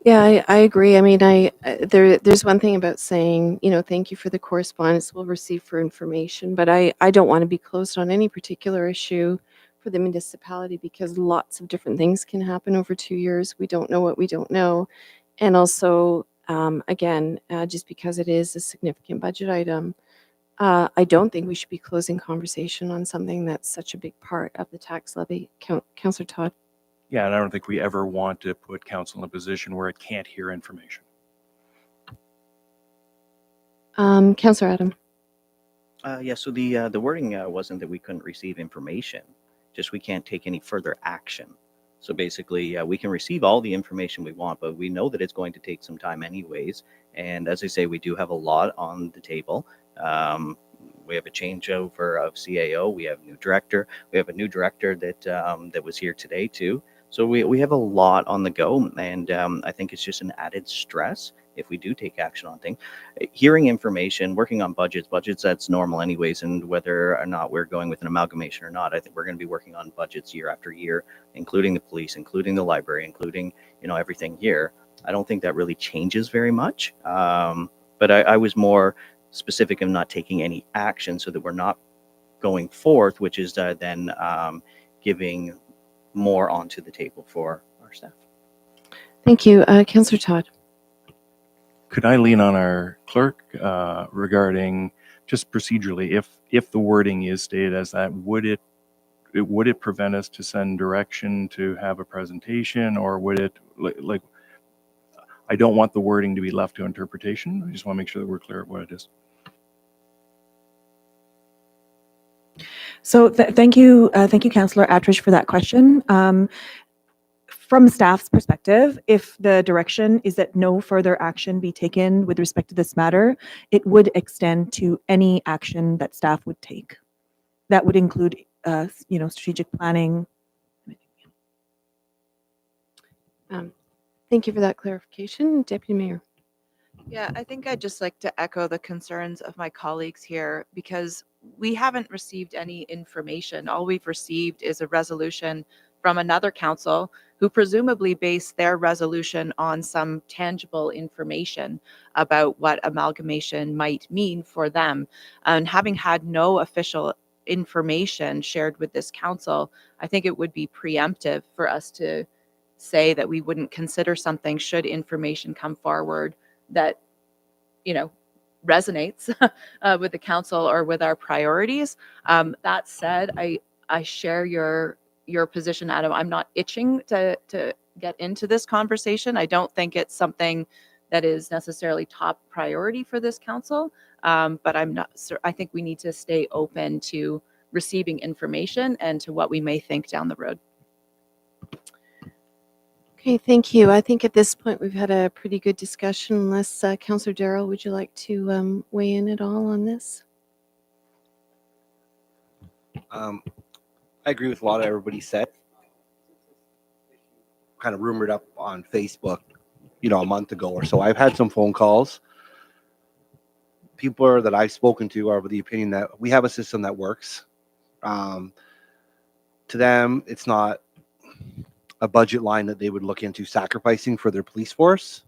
Speaker 1: Yeah, I agree. I mean, there's one thing about saying, thank you for the correspondence we'll receive for information, but I don't want to be closed on any particular issue for the municipality because lots of different things can happen over 2 years. We don't know what we don't know. And also, again, just because it is a significant budget item, I don't think we should be closing conversation on something that's such a big part of the tax levy. Councillor Todd?
Speaker 2: Yeah, and I don't think we ever want to put council in a position where it can't hear information.
Speaker 1: Councillor Adam?
Speaker 5: Yeah, so the wording wasn't that we couldn't receive information, just we can't take any further action. So basically, we can receive all the information we want, but we know that it's going to take some time anyways. And as I say, we do have a lot on the table. We have a changeover of CAO. We have a new director. We have a new director that was here today too. So we have a lot on the go, and I think it's just an added stress if we do take action on things. Hearing information, working on budgets, that's normal anyways, and whether or not we're going with an amalgamation or not, I think we're going to be working on budgets year after year, including the police, including the library, including everything here. I don't think that really changes very much, but I was more specific in not taking any action so that we're not going forth, which is then giving more onto the table for our staff.
Speaker 1: Thank you. Councillor Todd?
Speaker 2: Could I lean on our clerk regarding just procedurally, if the wording is stated as that, would it prevent us to send direction to have a presentation, or would it like I don't want the wording to be left to interpretation. I just want to make sure that we're clear at what it is.
Speaker 7: So thank you, Councillor Attridge, for that question. From staff's perspective, if the direction is that no further action be taken with respect to this matter, it would extend to any action that staff would take. That would include, strategic planning.
Speaker 1: Thank you for that clarification, Deputy Mayor.
Speaker 9: Yeah, I think I'd just like to echo the concerns of my colleagues here because we haven't received any information. All we've received is a resolution from another council who presumably based their resolution on some tangible information about what amalgamation might mean for them. And having had no official information shared with this council, I think it would be preemptive for us to say that we wouldn't consider something should information come forward that resonates with the council or with our priorities. That said, I share your position, Adam. I'm not itching to get into this conversation. I don't think it's something that is necessarily top priority for this council. But I think we need to stay open to receiving information and to what we may think down the road.
Speaker 1: Okay, thank you. I think at this point we've had a pretty good discussion. Unless Councillor Darrell, would you like to weigh in at all on this?
Speaker 10: I agree with a lot of everybody said. Kind of rumored up on Facebook, a month ago or so. I've had some phone calls. People that I've spoken to are of the opinion that we have a system that works. To them, it's not a budget line that they would look into sacrificing for their police force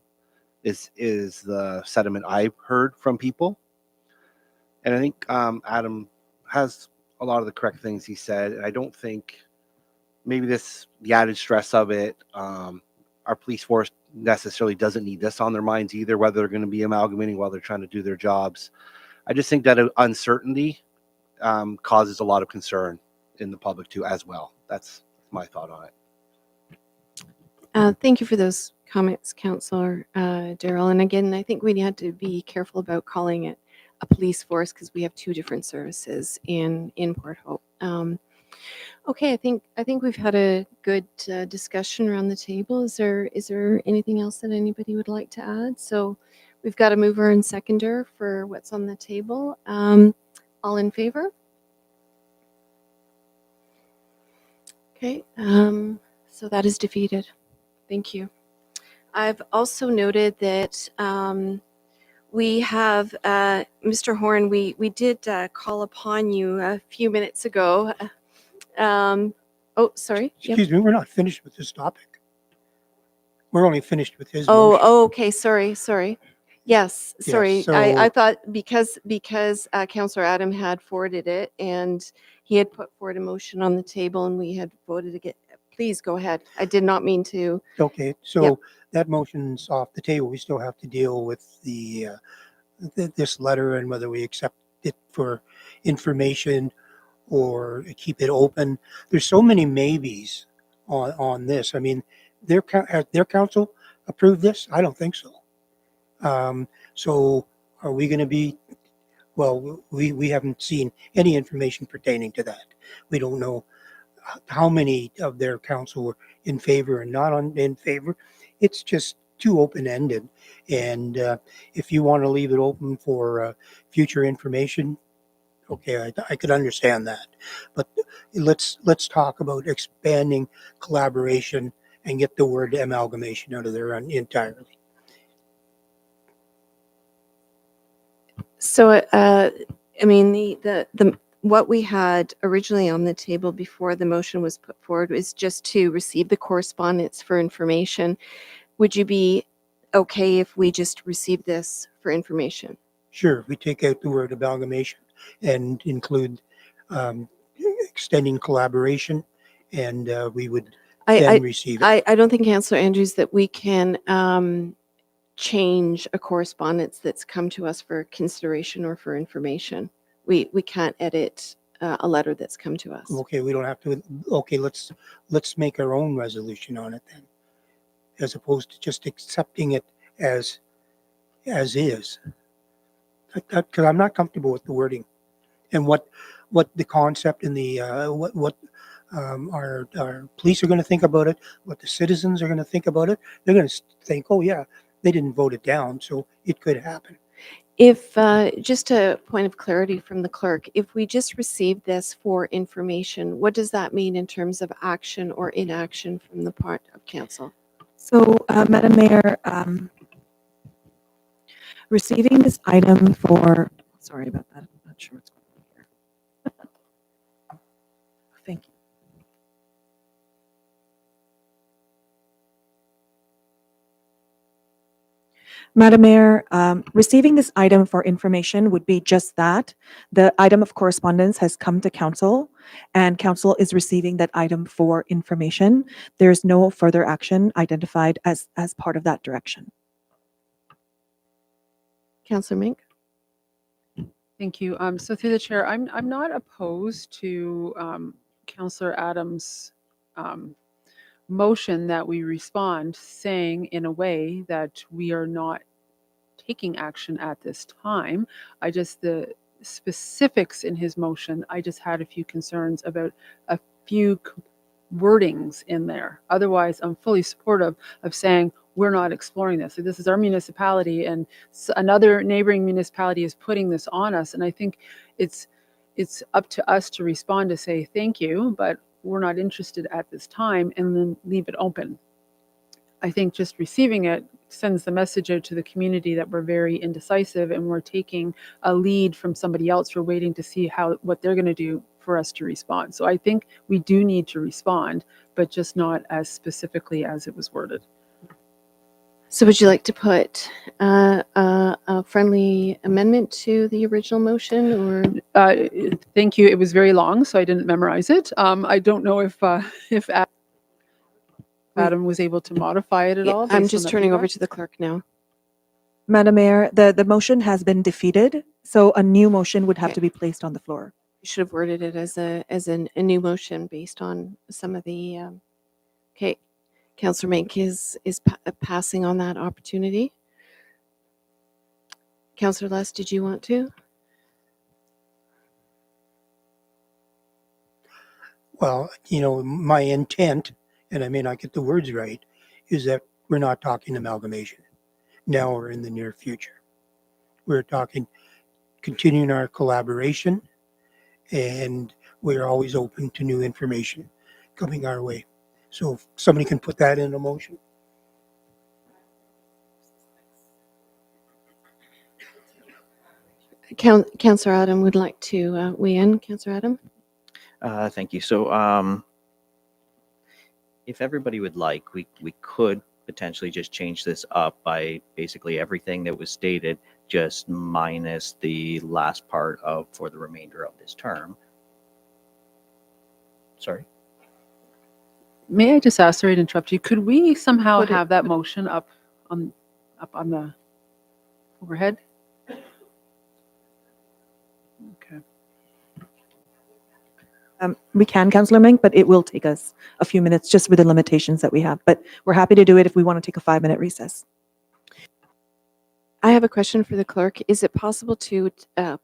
Speaker 10: is the sentiment I've heard from people. And I think Adam has a lot of the correct things he said. And I don't think maybe the added stress of it, our police force necessarily doesn't need this on their minds either, whether they're going to be amalgamating while they're trying to do their jobs. I just think that uncertainty causes a lot of concern in the public too as well. That's my thought on it.
Speaker 1: Thank you for those comments, Councillor Darrell. And again, I think we had to be careful about calling it a police force because we have two different services in Port Hope. Okay, I think we've had a good discussion around the table. Is there anything else that anybody would like to add? So we've got a mover and seconder for what's on the table. All in favor? Okay, so that is defeated. Thank you. I've also noted that we have, Mr. Horn, we did call upon you a few minutes ago. Oh, sorry. Yep.
Speaker 8: Excuse me, we're not finished with this topic. We're only finished with his motion.
Speaker 1: Oh, okay. Sorry. Yes, sorry.
Speaker 8: so-
Speaker 1: I thought because Councillor Adam had forwarded it and he had put forward a motion on the table and we had voted again. Please go ahead. I did not mean to.
Speaker 8: Okay, so
Speaker 1: Yep.
Speaker 8: that motion's off the table. We still have to deal with this letter and whether we accept it for information or keep it open. There's so many maybes on this. I mean, has their council approved this? I don't think so. So are we going to be? Well, we haven't seen any information pertaining to that. We don't know how many of their council were in favor and not in favor. It's just too open-ended. And if you want to leave it open for future information, okay, I could understand that. But let's talk about expanding collaboration and get the word amalgamation out of there entirely.
Speaker 1: So, I mean, the what we had originally on the table before the motion was put forward was just to receive the correspondence for information. Would you be okay if we just received this for information?
Speaker 8: Sure, we take out the word amalgamation and include extending collaboration, and we would then receive it.
Speaker 1: I don't think, Councillor Andrews, that we can change a correspondence that's come to us for consideration or for information. We can't edit a letter that's come to us.
Speaker 8: Okay, we don't have to. Okay, let's make our own resolution on it then, as opposed to just accepting it as is. Because I'm not comfortable with the wording, and what the concept and the what our police are going to think about it, what the citizens are going to think about it. They're going to think, oh yeah, they didn't vote it down, so it could happen.
Speaker 1: If, just a point of clarity from the clerk, if we just received this for information, what does that mean in terms of action or inaction from the part of council?
Speaker 7: So, Madam Mayor, receiving this item for, sorry about that, I'm not sure what's going on here. Thank you. Madam Mayor, receiving this item for information would be just that. The item of correspondence has come to council, and council is receiving that item for information. There's no further action identified as part of that direction.
Speaker 1: Councillor Mink?
Speaker 6: Thank you. So through the chair, I'm not opposed to Councillor Adams' motion that we respond, saying in a way that we are not taking action at this time. The specifics in his motion, I just had a few concerns about a few wordings in there. Otherwise, I'm fully supportive of saying we're not exploring this. So this is our municipality, and another neighboring municipality is putting this on us. And I think it's up to us to respond to say thank you, but we're not interested at this time, and then leave it open. I think just receiving it sends the message out to the community that we're very indecisive and we're taking a lead from somebody else. We're waiting to see what they're going to do for us to respond. So I think we do need to respond, but just not as specifically as it was worded.
Speaker 1: So would you like to put a friendly amendment to the original motion, or?
Speaker 6: Thank you. It was very long, so I didn't memorize it. I don't know if Adam was able to modify it at all.
Speaker 1: I'm
Speaker 6: based on
Speaker 1: just
Speaker 6: the
Speaker 1: turning over
Speaker 6: feedback?
Speaker 1: to the clerk now.
Speaker 7: Madam Mayor, the motion has been defeated, so a new motion would have
Speaker 1: Okay.
Speaker 7: to be placed on the floor.
Speaker 1: You should have worded it as a new motion based on some of the, okay. Councillor Mink is passing on that opportunity. Councillor Less, did you want to?
Speaker 8: Well, my intent, and I may not get the words right, is that we're not talking amalgamation now or in the near future. We're talking continuing our collaboration, and we're always open to new information coming our way. So if somebody can put that in a motion.
Speaker 1: Councillor Adam would like to weigh in. Councillor Adam?
Speaker 5: Thank you. So if everybody would like, we could potentially just change this up by basically everything that was stated, just minus the last part of for the remainder of this term. Sorry.
Speaker 6: May I just ask, sorry to interrupt you, could we somehow
Speaker 1: Put it-
Speaker 6: have that motion up on the overhead? Okay.
Speaker 7: We can, Councillor Mink, but it will take us a few minutes just with the limitations that we have. But we're happy to do it if we want to take a 5-minute recess.
Speaker 1: I have a question for the clerk. Is it possible to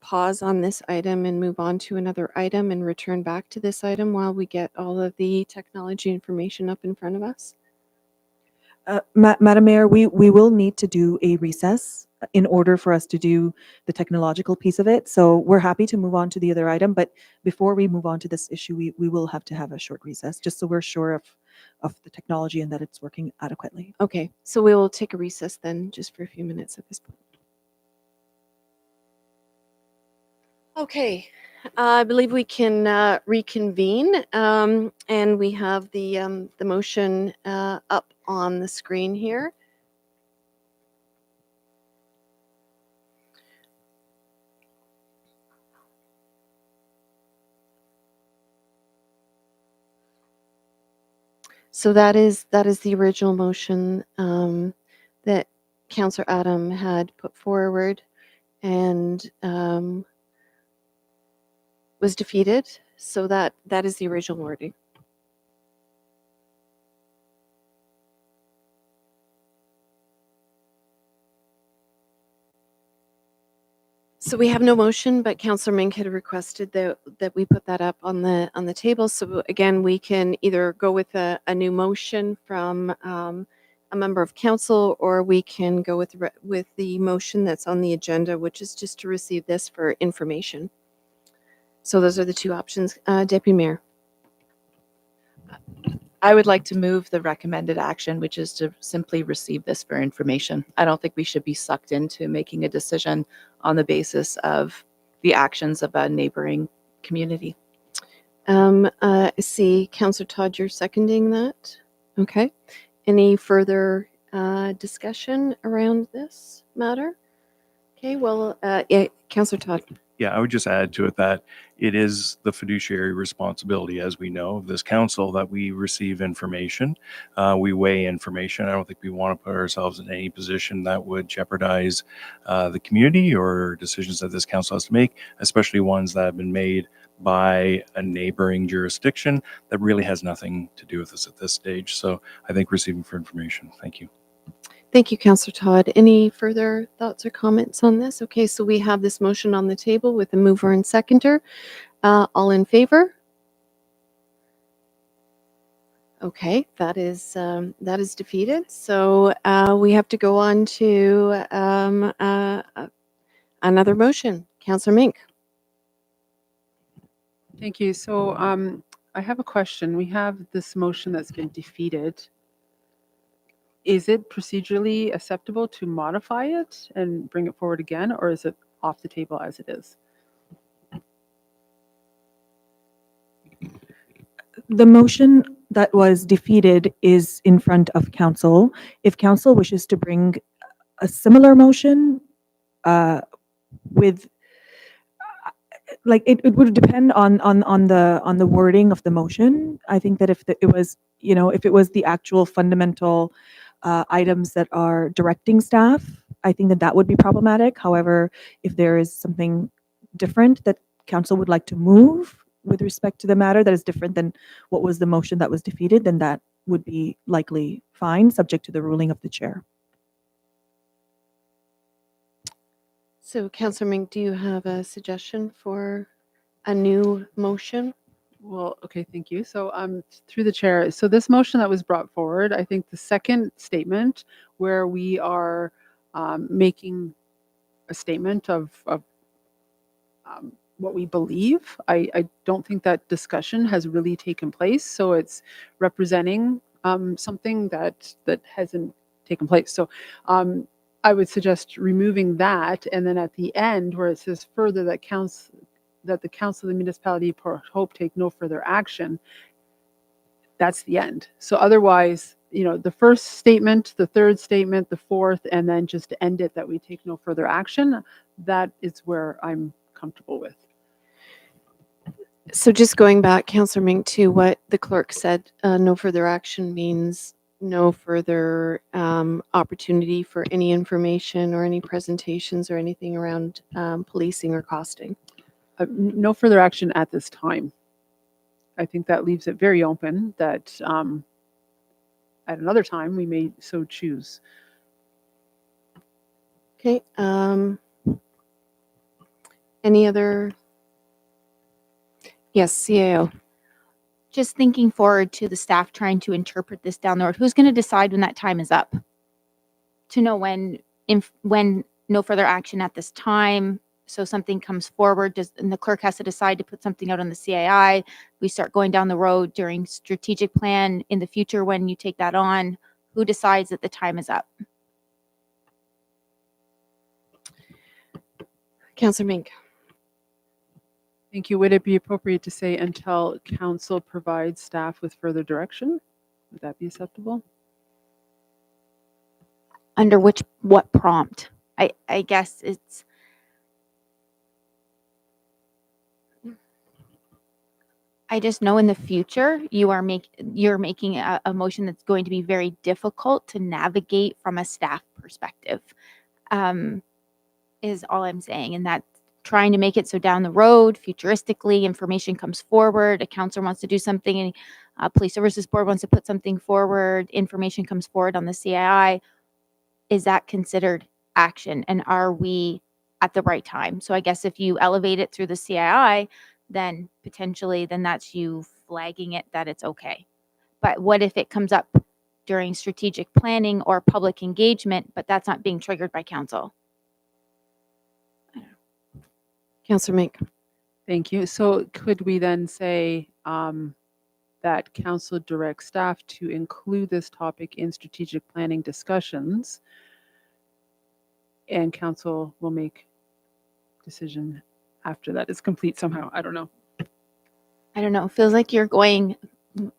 Speaker 1: pause on this item and move on to another item and return back to this item while we get all of the technology information up in front of us?
Speaker 7: Madam Mayor, we will need to do a recess in order for us to do the technological piece of it. So we're happy to move on to the other item, but before we move on to this issue, we will have to have a short recess, just so we're sure of the technology and that it's working adequately.
Speaker 1: Okay, so we will take a recess then, just for a few minutes at this point. Okay, I believe we can reconvene, and we have the motion up on the screen here. So that is the original motion that Councillor Adam had put forward and was defeated. So that is the original wording. So we have no motion, but Councillor Mink had requested that we put that up on the table. So again, we can either go with a new motion from a member of council, or we can go with the motion that's on the agenda, which is just to receive this for information. So those are the two options. Deputy Mayor.
Speaker 9: I would like to move the recommended action, which is to simply receive this for information. I don't think we should be sucked into making a decision on the basis of the actions of a neighboring community.
Speaker 1: I see, Councillor Todd, you're seconding that. Okay. Any further discussion around this matter? Okay. Well, yeah, Councillor Todd.
Speaker 2: Yeah, I would just add to it that it is the fiduciary responsibility, as we know, of this council, that we receive information. We weigh information. I don't think we want to put ourselves in any position that would jeopardize the community or decisions that this council has to make, especially ones that have been made by a neighboring jurisdiction that really has nothing to do with us at this stage. So I think receiving for information. Thank you.
Speaker 1: Thank you, Councillor Todd. Any further thoughts or comments on this? Okay, so we have this motion on the table with a mover and seconder. All in favor? Okay, that is defeated. So we have to go on to another motion. Councillor Mink.
Speaker 6: Thank you. So I have a question. We have this motion that's been defeated. Is it procedurally acceptable to modify it and bring it forward again, or is it off the table as it is?
Speaker 7: The motion that was defeated is in front of council. If council wishes to bring a similar motion with, like, it would depend on the wording of the motion. I think that if it was, you know, if it was the actual fundamental items that are directing staff, I think that that would be problematic. However, if there is something different that council would like to move with respect to the matter that is different than what was the motion that was defeated, then that would be likely fine, subject to the ruling of the chair.
Speaker 1: So, Councillor Mink, do you have a suggestion for a new motion?
Speaker 6: Well, okay, thank you. So through the chair, so this motion that was brought forward, I think the second statement where we are making a statement of what we believe, I don't think that discussion has really taken place. So it's representing something that hasn't taken place. So I would suggest removing that, and then at the end where it says further that the council of the municipality of Port Hope take no further action, that's the end. So otherwise, you know, the first statement, the third statement, the fourth, and then just to end it that we take no further action, that is where I'm comfortable with.
Speaker 1: So just going back, Councillor Mink, to what the clerk said, no further action means no further opportunity for any information or any presentations or anything around policing or costing.
Speaker 6: No further action at this time. I think that leaves it very open that at another time we may so choose.
Speaker 1: Okay. Any other? Yes, CAO.
Speaker 11: Just thinking forward to the staff trying to interpret this down the road, who's going to decide when that time is up? To know when no further action at this time, so something comes forward, and the clerk has to decide to put something out on the CAI. We start going down the road during strategic plan in the future when you take that on. Who decides that the time is up?
Speaker 1: Councillor Mink.
Speaker 6: Thank you. Would it be appropriate to say until council provides staff with further direction? Would that be acceptable?
Speaker 11: Under what prompt? I guess it's, I just know in the future you're making a motion that's going to be very difficult to navigate from a staff perspective, is all I'm saying. And that trying to make it so down the road, futuristically, information comes forward, a councillor wants to do something, and police services board wants to put something forward, information comes forward on the CII. Is that considered action? And are we at the right time? So I guess if you elevate it through the CII, then potentially that's you flagging it that it's okay. But what if it comes up during strategic planning or public engagement, but that's not being triggered by council?
Speaker 1: Councillor Mink.
Speaker 6: Thank you. So could we then say that council direct staff to include this topic in strategic planning discussions, and council will make decision after that is complete somehow. I don't know.
Speaker 11: I don't know. Feels like you're going,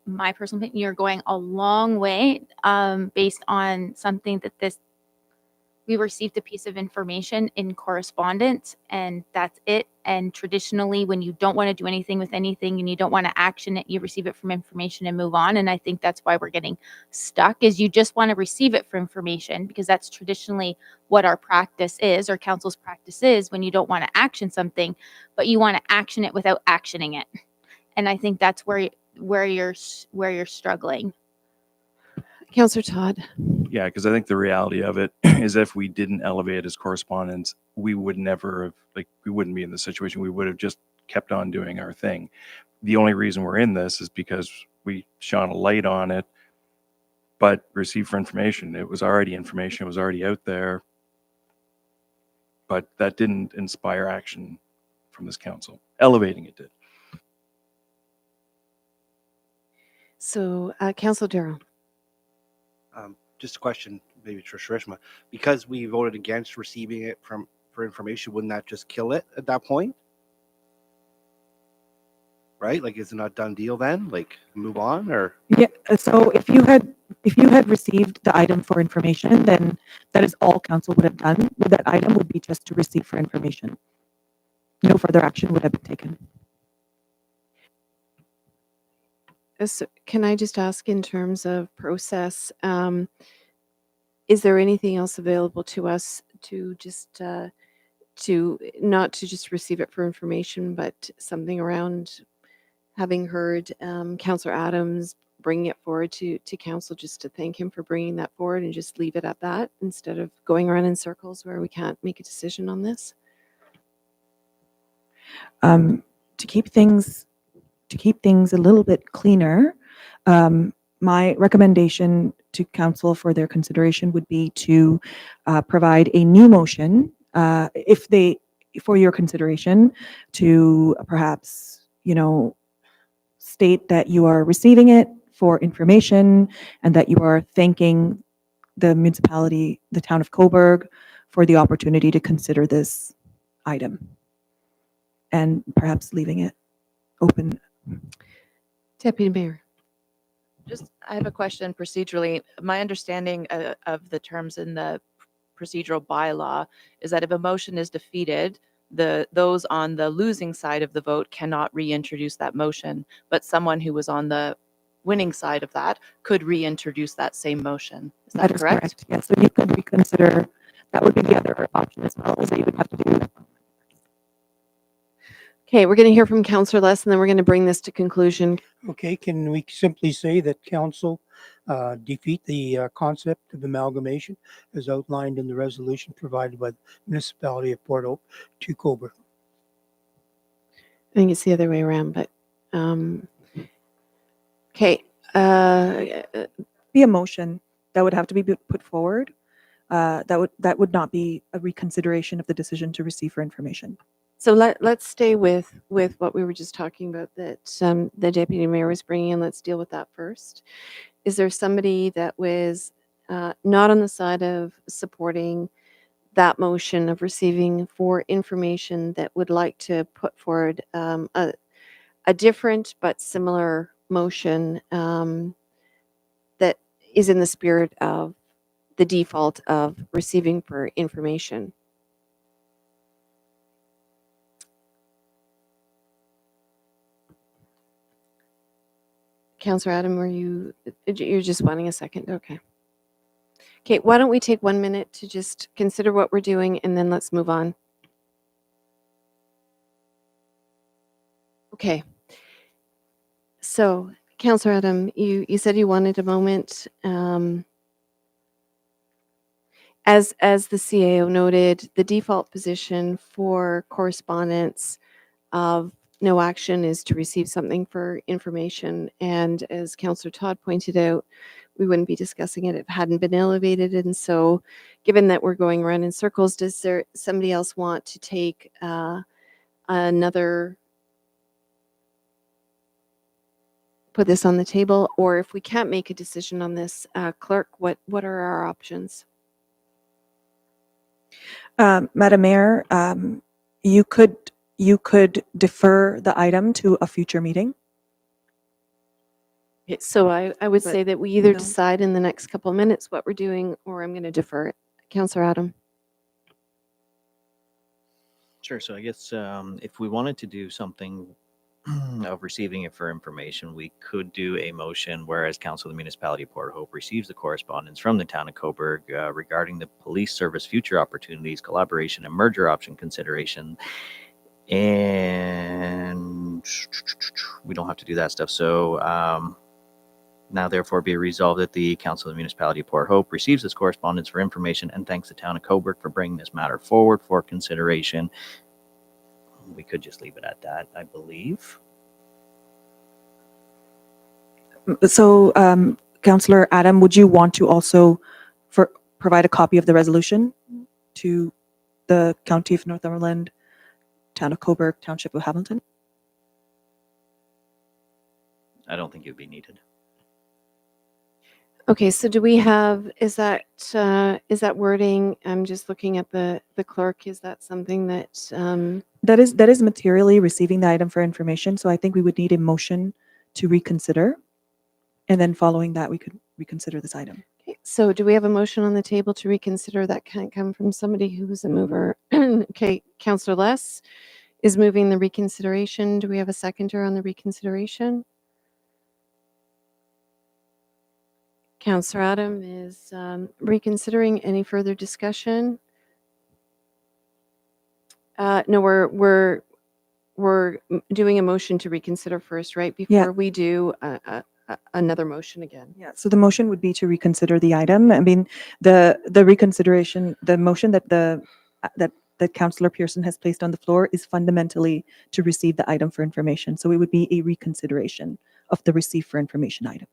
Speaker 11: my personal opinion, you're going a long way based on something that we received a piece of information in correspondence and that's it. And traditionally, when you don't want to do anything with anything and you don't want to action it, you receive it from information and move on. And I think that's why we're getting stuck, is you just want to receive it for information, because that's traditionally what our practice is, or council's practice is, when you don't want to action something, but you want to action it without actioning it. And I think that's where you're struggling.
Speaker 1: Councillor Todd.
Speaker 2: Yeah, because I think the reality of it is if we didn't elevate it as correspondence, we would never have, we wouldn't be in this situation. We would have just kept on doing our thing. The only reason we're in this is because we shone a light on it, but received for information. It was already information. It was already out there, but that didn't inspire action from this council. Elevating it did.
Speaker 1: So, Councillor Darrell.
Speaker 10: Just a question, maybe for Shrishma. Because we voted against receiving it for information, wouldn't that just kill it at that point? Right? Like, is it not a done deal then? Like, move on, or?
Speaker 7: Yeah, so if you had received the item for information, then that is all council would have done with that item, would be just to receive for information. No further action would have been taken.
Speaker 1: So can I just ask, in terms of process, is there anything else available to us to just to not to just receive it for information, but something around having heard Councillor Adams bringing it forward to council, just to thank him for bringing that forward and just leave it at that, instead of going around in circles where we can't make a decision on this?
Speaker 7: To keep things a little bit cleaner, my recommendation to council for their consideration would be to provide a new motion, for your consideration, to perhaps, state that you are receiving it for information and that you are thanking the municipality, the town of Cobourg, for the opportunity to consider this item, and perhaps leaving it open.
Speaker 1: Deputy Mayor.
Speaker 9: I have a question procedurally. My understanding of the terms in the procedural bylaw is that if a motion is defeated, those on the losing side of the vote cannot reintroduce that motion, but someone who was on the winning side of that could reintroduce that same motion. Is that
Speaker 7: Is
Speaker 9: correct?
Speaker 7: Yes, so you could reconsider. That would be the other option as well, is that you would have to do.
Speaker 1: Okay, we're going to hear from Councillor Less, and then we're going to bring this to conclusion.
Speaker 8: Okay, can we simply say that council defeat the concept of amalgamation as outlined in the resolution provided by the municipality of Port Hope to Cobourg?
Speaker 1: I think it's the other way around, but okay.
Speaker 7: Be a motion that would have to be put forward. That would not be a reconsideration of the decision to receive for information.
Speaker 1: So let's stay with what we were just talking about, that the deputy mayor was bringing in. Let's deal with that first. Is there somebody that was not on the side of supporting that motion of receiving for information that would like to put forward a different but similar motion that is in the spirit of the default of receiving for information? Councillor Adam, you're just wanting a second? Okay. Okay, why don't we take 1 minute to just consider what we're doing, and then let's move on. Okay. So, Councillor Adam, you said you wanted a moment. As the CAO noted, the default position for correspondence of no action is to receive something for information. And as Councillor Todd pointed out, we wouldn't be discussing it if it hadn't been elevated. And so, given that we're going around in circles, does there somebody else want to take another put this on the table, or if we can't make a decision on this, clerk, what are our options?
Speaker 7: Madam Mayor, you could defer the item to a future meeting.
Speaker 1: Okay, so I would
Speaker 7: But
Speaker 1: say that we either
Speaker 7: no.
Speaker 1: decide in the next couple of minutes what we're doing, or I'm going to defer it. Councillor Adam.
Speaker 5: Sure. So I guess if we wanted to do something of receiving it for information, we could do a motion whereas Council of the Municipality of Port Hope receives the correspondence from the town of Coburg regarding the police service future opportunities, collaboration, and merger option consideration. And we don't have to do that stuff. So now therefore be resolved that the Council of the Municipality of Port Hope receives this correspondence for information and thanks the town of Coburg for bringing this matter forward for consideration. We could just leave it at that, I believe.
Speaker 7: So, Councillor Adam, would you want to also provide a copy of the resolution to the County of Northumberland, Town of Coburg, Township of Hamilton?
Speaker 5: I don't think it would be needed.
Speaker 1: Okay, so do we have, is that wording, I'm just looking at the clerk, is that something that,
Speaker 7: That is materially receiving the item for information. So I think we would need a motion to reconsider. And then following that, we could reconsider this item.
Speaker 1: okay, so do we have a motion on the table to reconsider? That can't come from somebody who is a mover. Okay, Councillor Less is moving the reconsideration. Do we have a seconder on the reconsideration? Councillor Adam is reconsidering. Any further discussion? No, we're doing a motion to reconsider first, right? Before we do another motion again.
Speaker 7: Yeah, so the motion would be to reconsider the item. I mean, the reconsideration, the motion that that Councillor Pearson has placed on the floor is fundamentally to receive the item for information. So it would be a reconsideration of the receive for information item.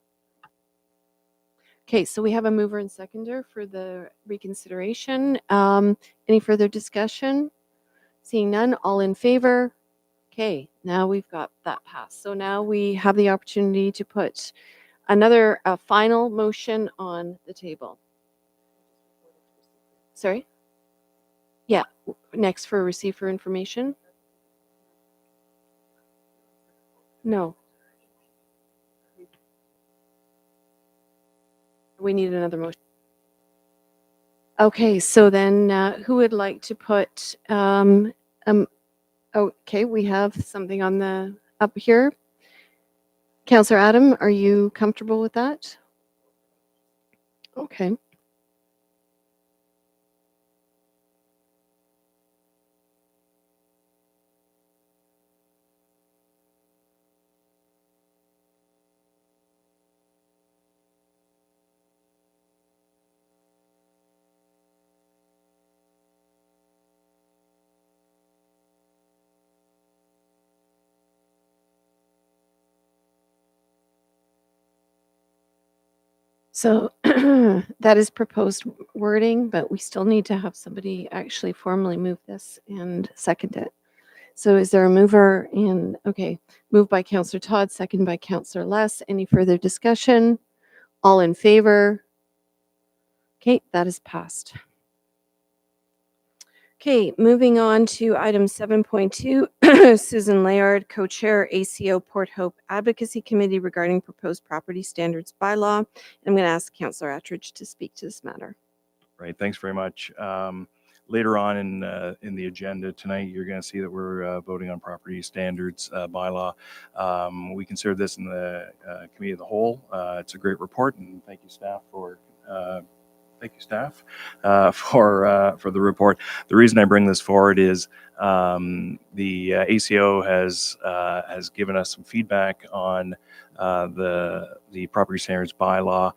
Speaker 1: Okay, so we have a mover and seconder for the reconsideration. Any further discussion? Seeing none, all in favor? Okay, now we've got that passed. So now we have the opportunity to put another final motion on the table. Sorry? Yeah, next for receive for information. No. We need another motion. Okay, so then who would like to put, okay, we have something on the, up here. Councillor Adam, are you comfortable with that? Okay. So that is proposed wording, but we still need to have somebody actually formally move this and second it. So is there a mover? And okay, moved by Councillor Todd, second by Councillor Less. Any further discussion? All in favor? Okay, that is passed. Okay, moving on to item 7.2, Susan Layard, co-chair, ACO Port Hope Advocacy Committee regarding proposed property standards bylaw. I'm going to ask Councillor Attridge to speak to this matter.
Speaker 2: Right, thanks very much. Later on in the agenda tonight, you're going to see that we're voting on property standards bylaw. We considered this in the committee of the whole. It's a great report, and thank you, staff, for for the report. The reason I bring this forward is the ACO has given us some feedback on the property standards bylaw.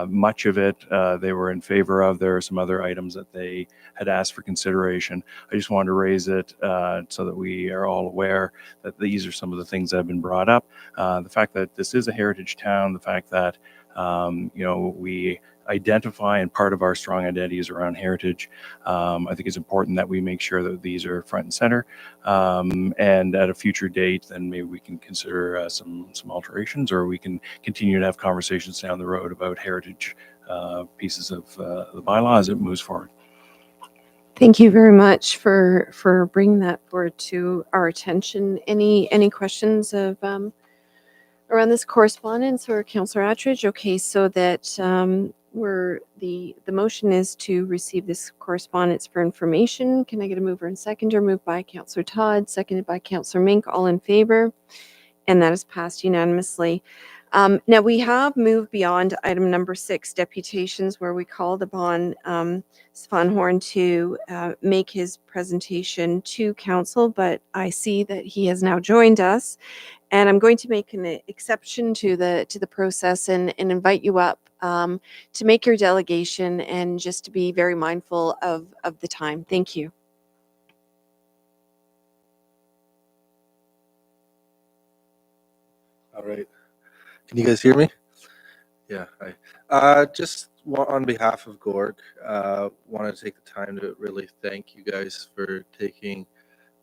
Speaker 2: Much of it they were in favor of. There are some other items that they had asked for consideration. I just wanted to raise it so that we are all aware that these are some of the things that have been brought up. The fact that this is a heritage town, the fact that we identify, and part of our strong identity is around heritage. I think it's important that we make sure that these are front and center. And at a future date, then maybe we can consider some alterations, or we can continue to have conversations down the road about heritage pieces of the bylaw as it moves forward.
Speaker 1: Thank you very much for bringing that forward to our attention. Any questions of around this correspondence, or Councillor Attridge? Okay, so that the motion is to receive this correspondence for information. Can I get a mover and seconder? Moved by Councillor Todd, seconded by Councillor Mink. All in favor? And that is passed unanimously. Now we have moved beyond item number 6, deputations, where we called upon Stefan Horn to make his presentation to council, but I see that he has now joined us, and I'm going to make an exception to the process and invite you up to make your delegation, and just to be very mindful of the time. Thank you.
Speaker 12: All right. Can you guys hear me? Yeah. Hi. Just on behalf of Gorg, wanted to take the time to really thank you guys for taking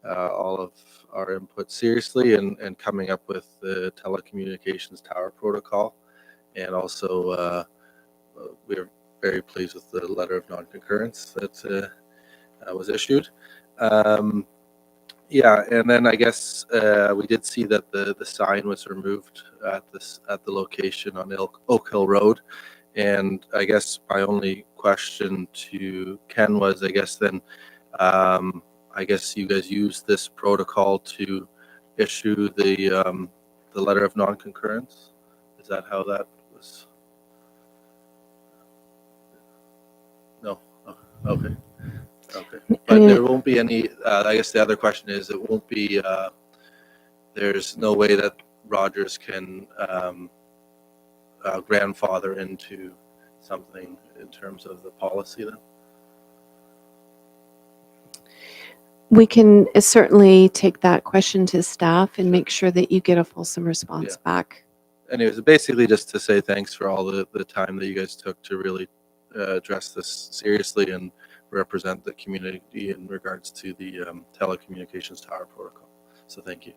Speaker 12: all of our input seriously and coming up with the telecommunications tower protocol. And also, we're very pleased with the letter of non-concurrence that was issued. Yeah, and then I guess we did see that the sign was removed at the location on Oak Hill Road, and I guess my only question to Ken was, I guess then, I guess you guys used this protocol to issue the letter of non-concurrence. Is that how that was? No. Oh, okay. Okay, but there won't be any, I guess the other question is, it won't be, there's no way that Rogers can grandfather into something in terms of the policy then?
Speaker 1: We can certainly take that question to staff and make sure that you get a fulsome response back.
Speaker 12: Anyways, basically just to say thanks for all the time that you guys took to really address this seriously and represent the community in regards to the telecommunications tower protocol. So thank you.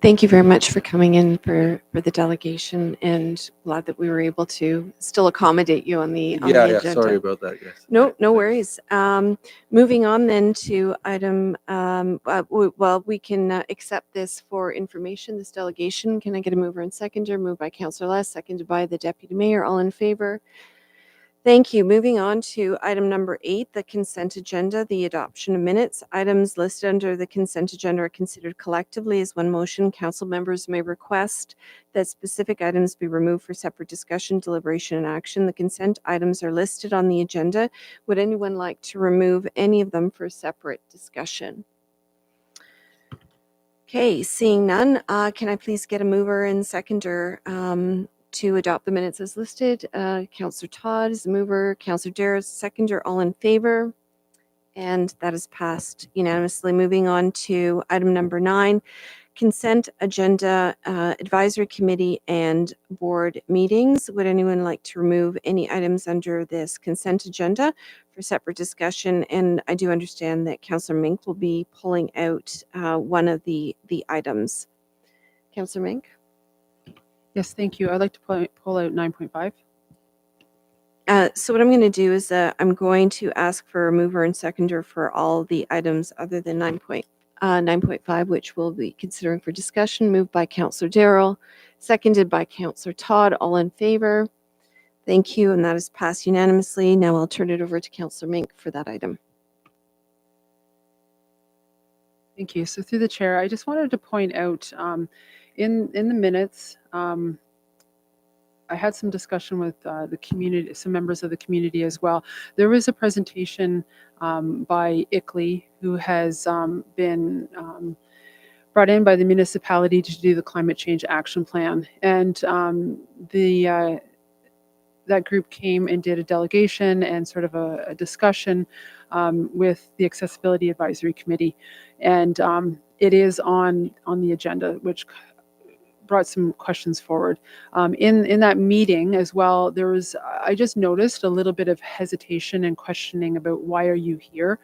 Speaker 1: Thank you very much for coming in for the delegation, and glad that we were able to still accommodate you on the agenda.
Speaker 12: Sorry about that, guys.
Speaker 1: No worries. Moving on then to item, well, we can accept this for information, this delegation. Can I get a mover and seconder? Moved by Councillor Les, seconded by the Deputy Mayor. All in favor? Thank you. Moving on to item number 8, the consent agenda, the adoption of minutes. Items listed under the consent agenda are considered collectively as one motion. Council members may request that specific items be removed for separate discussion, deliberation, and action. The consent items are listed on the agenda. Would anyone like to remove any of them for separate discussion? Okay, seeing none, can I please get a mover and seconder to adopt the minutes as listed? Councillor Todd is the mover, Councillor Darrow is the seconder. All in favor? And that is passed unanimously. Moving on to item number 9, consent agenda, advisory committee and board meetings. Would anyone like to remove any items under this consent agenda for separate discussion? And I do understand that Councillor Mink will be pulling out one of the items. Councillor Mink?
Speaker 6: Yes, thank you. I'd like to pull out 9.5.
Speaker 1: So what I'm going to do is I'm going to ask for a mover and seconder for all the items other than 9.5, which we'll be considering for discussion. Moved by Councillor Darrell, seconded by Councillor Todd. All in favor? Thank you, and that is passed unanimously. Now I'll turn it over to Councillor Mink for that item.
Speaker 6: Thank you. So through the chair, I just wanted to point out in the minutes, I had some discussion with the community, some members of the community as well. There was a presentation by ICLEI, who has been brought in by the municipality to do the climate change action plan. And that group came and did a delegation and sort of a discussion with the Accessibility Advisory Committee. And it is on the agenda, which brought some questions forward. In that meeting as well, I just noticed a little bit of hesitation and questioning about why are you here.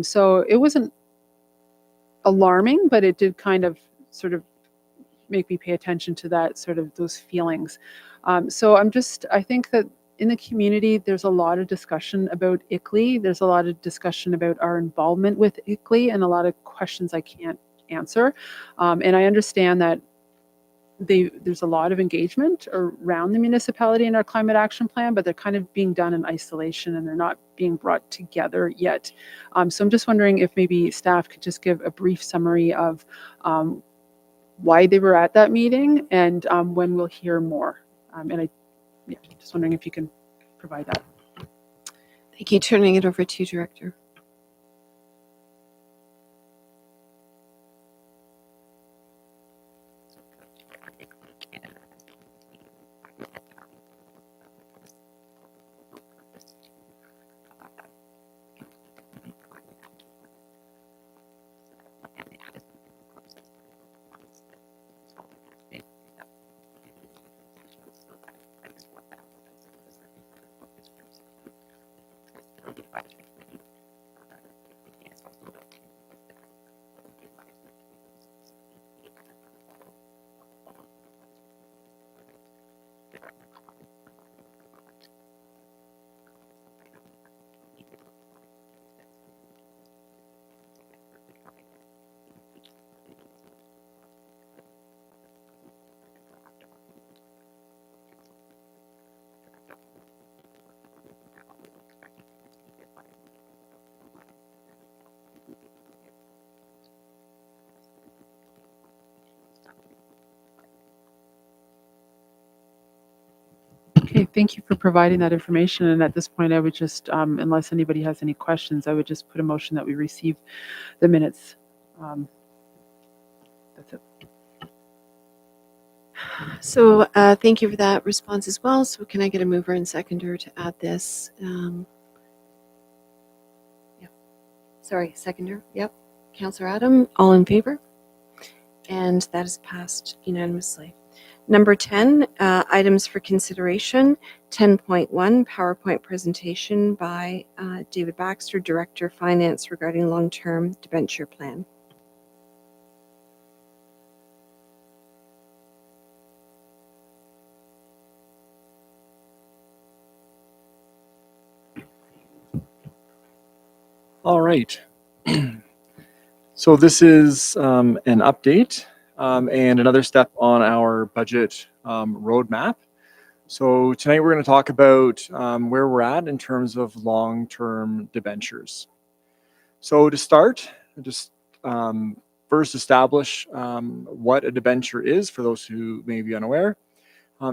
Speaker 6: So it wasn't alarming, but it did kind of sort of make me pay attention to that sort of those feelings. So I think that in the community, there's a lot of discussion about ICLEI. There's a lot of discussion about our involvement with ICLEI and a lot of questions I can't answer. And I understand that there's a lot of engagement around the municipality and our climate action plan, but they're kind of being done in isolation and they're not being brought together yet. So I'm just wondering if maybe staff could just give a brief summary of why they were at that meeting and when we'll hear more. Just wondering if you can provide that.
Speaker 1: Thank you. Turning it over to you, Director.
Speaker 6: Okay, thank you for providing that information. And at this point, I would just, unless anybody has any questions, I would just put a motion that we receive the minutes. That's it.
Speaker 1: So thank you for that response as well. So can I get a mover and seconder to add this? Yep. Sorry, seconder. Yep. Councillor Adam, all in favor? And that is passed unanimously. Number 10, items for consideration. 10.1, PowerPoint presentation by David Baxter, Director of Finance regarding long-term debenture plan.
Speaker 13: All right. So this is an update and another step on our budget roadmap. So tonight we're going to talk about where we're at in terms of long-term debentures. So to start, just first establish what a debenture is for those who may be unaware.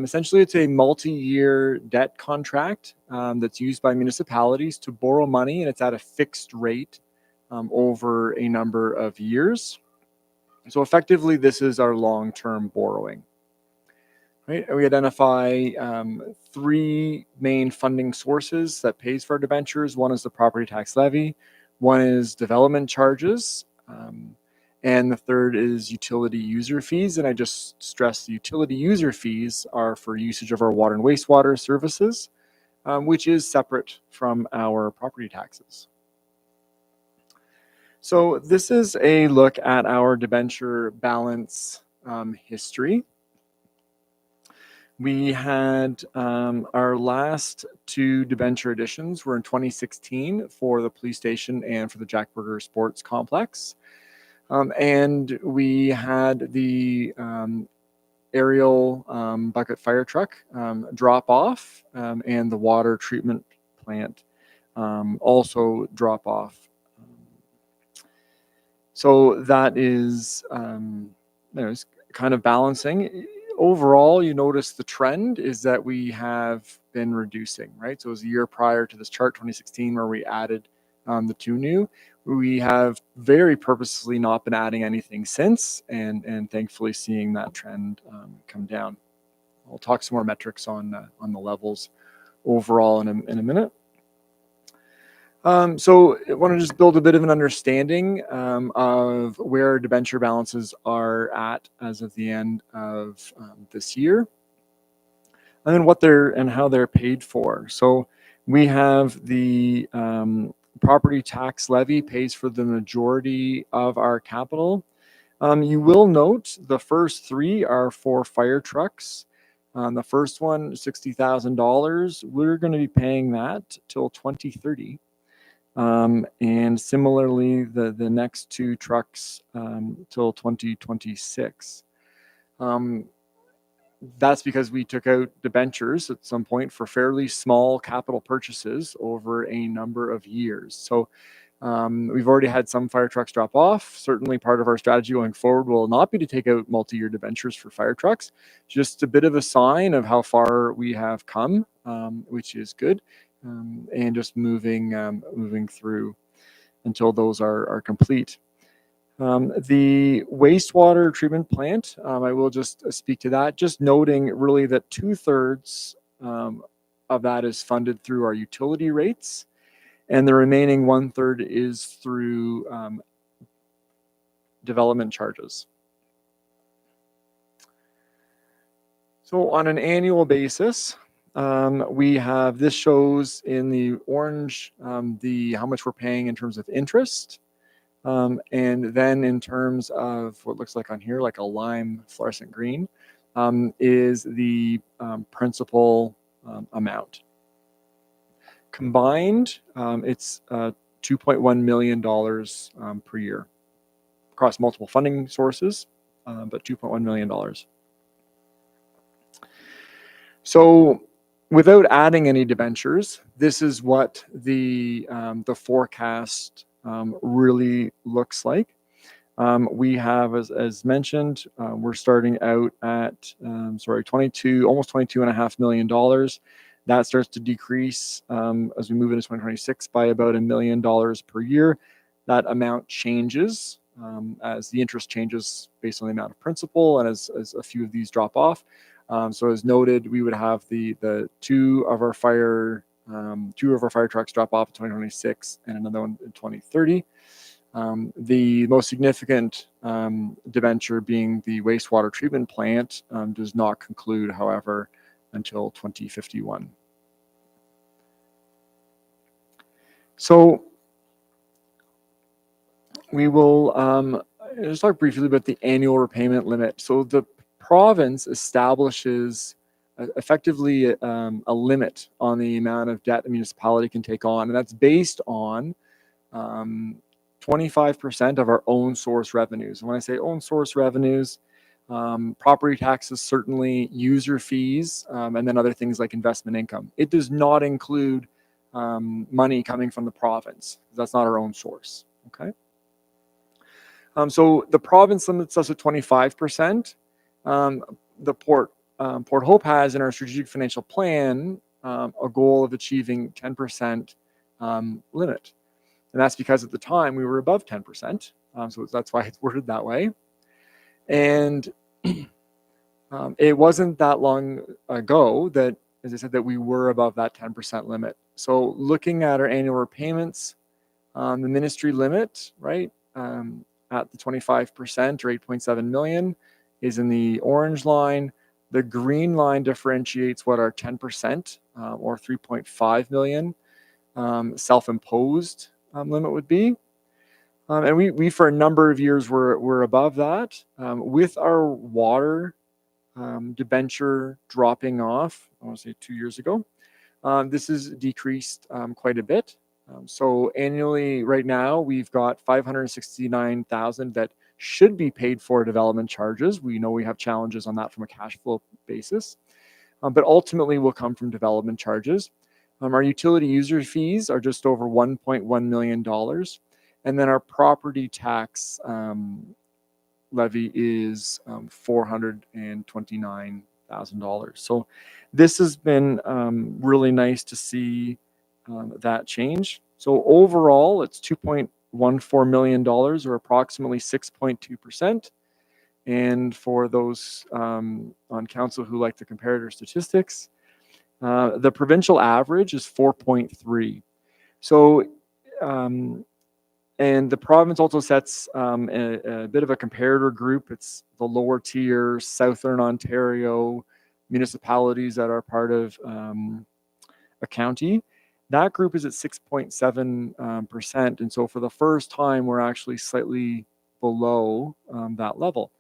Speaker 13: Essentially, it's a multi-year debt contract that's used by municipalities to borrow money, and it's at a fixed rate over a number of years. So effectively, this is our long-term borrowing. Right? And we identify three main funding sources that pays for our debentures. One is the property tax levy, one is development charges, and the third is utility user fees. And I just stress the utility user fees are for usage of our water and wastewater services, which is separate from our property taxes. So this is a look at our debenture balance history. We had our last two debenture editions were in 2016 for the police station and for the Jack Burger Sports Complex. And we had the aerial bucket fire truck drop off and the water treatment plant also drop off. So that is it's kind of balancing. Overall, you notice the trend is that we have been reducing, right? So it was a year prior to this chart, 2016, where we added the two new. We have very purposely not been adding anything since, and thankfully seeing that trend come down. I'll talk some more metrics on the levels overall in a minute. So I want to just build a bit of an understanding of where debenture balances are at as of the end of this year, and then what they're and how they're paid for. So we have the property tax levy pays for the majority of our capital. You will note the first three are for fire trucks. The first one, $60,000. We're going to be paying that till 2030. And similarly, the next two trucks till 2026. That's because we took out debentures at some point for fairly small capital purchases over a number of years. So we've already had some fire trucks drop off. Certainly part of our strategy going forward will not be to take out multi-year debentures for fire trucks. Just a bit of a sign of how far we have come, which is good, and just moving through until those are complete. The wastewater treatment plant, I will just speak to that, just noting really that 2/3 of that is funded through our utility rates, and the remaining 1/3 is through development charges. So on an annual basis, we have, this shows in the orange how much we're paying in terms of interest. And then in terms of what looks like on here, like a lime fluorescent green, is the principal amount. Combined, it's $2.1 million per year across multiple funding sources, but $2.1 million. So without adding any debentures, this is what the forecast really looks like. We have, as mentioned, we're starting out at almost $22.5 million. That starts to decrease as we move into 2026 by about $1 million per year. That amount changes as the interest changes based on the amount of principal and as a few of these drop off. So as noted, we would have the two of our fire trucks drop off in 2026 and another one in 2030. The most significant debenture being the wastewater treatment plant does not conclude, however, until 2051. So we will just talk briefly about the annual repayment limit. So the province establishes effectively a limit on the amount of debt a municipality can take on, and that's based on 25% of our own source revenues. And when I say own source revenues, property taxes, certainly user fees, and then other things like investment income. It does not include money coming from the province. That's not our own source. Okay. So the province limits us at 25%. The Port Hope has in our strategic financial plan a goal of achieving 10% limit. And that's because at the time we were above 10%. So that's why it's worded that way. And it wasn't that long ago that, as I said, that we were above that 10% limit. So looking at our annual repayments, the ministry limit, right, at the 25% or 8.7 million is in the orange line. The green line differentiates what our 10% or 3.5 million self-imposed limit would be. And we for a number of years were above that. With our water debenture dropping off, I want to say 2 years ago, this has decreased quite a bit. So annually right now we've got 569,000 that should be paid for development charges. We know we have challenges on that from a cash flow basis, but ultimately will come from development charges. Our utility user fees are just over $1.1 million. And then our property tax levy is $429,000. So this has been really nice to see that change. So overall, it's $2.14 million or approximately 6.2%. And for those on council who like the comparator statistics, the provincial average is 4.3. So and the province also sets a bit of a comparator group. It's the lower tier, Southern Ontario municipalities that are part of a county. That group is at 6.7%. And so for the first time, we're actually slightly below that level.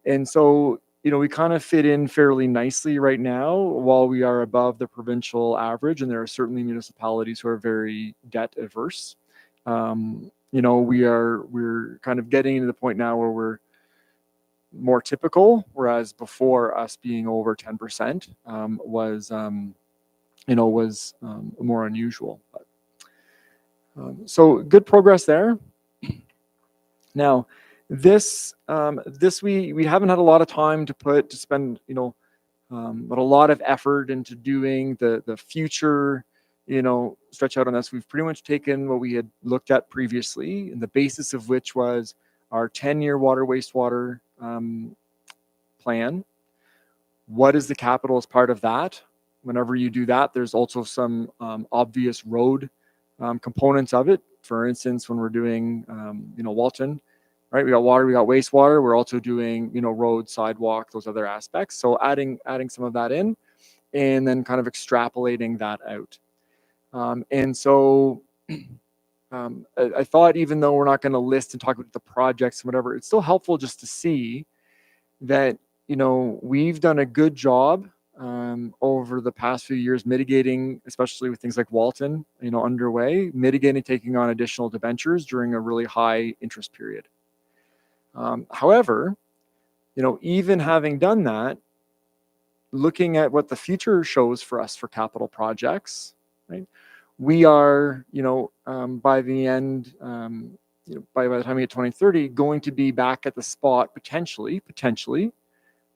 Speaker 13: And so, we kind of fit in fairly nicely right now while we are above the provincial average. And there are certainly municipalities who are very debt averse. We're kind of getting to the point now where we're more typical, whereas before us being over 10% was more unusual. But, so good progress there. Now, this we haven't had a lot of time to spend but a lot of effort into doing the future stretch out on this. We've pretty much taken what we had looked at previously, and the basis of which was our 10-year water wastewater plan. What is the capital as part of that? Whenever you do that, there's also some obvious road components of it. For instance, when we're doing Walton, right? We got water, we got wastewater. We're also doing road, sidewalk, those other aspects. So adding some of that in, and then kind of extrapolating that out. And so I thought, even though we're not going to list and talk about the projects and whatever, it's still helpful just to see that we've done a good job over the past few years mitigating, especially with things like Walton underway, mitigating taking on additional debentures during a really high interest period. However, even having done that, looking at what the future shows for us for capital projects, right? We are, by the end, by the time we get 2030, going to be back at the spot potentially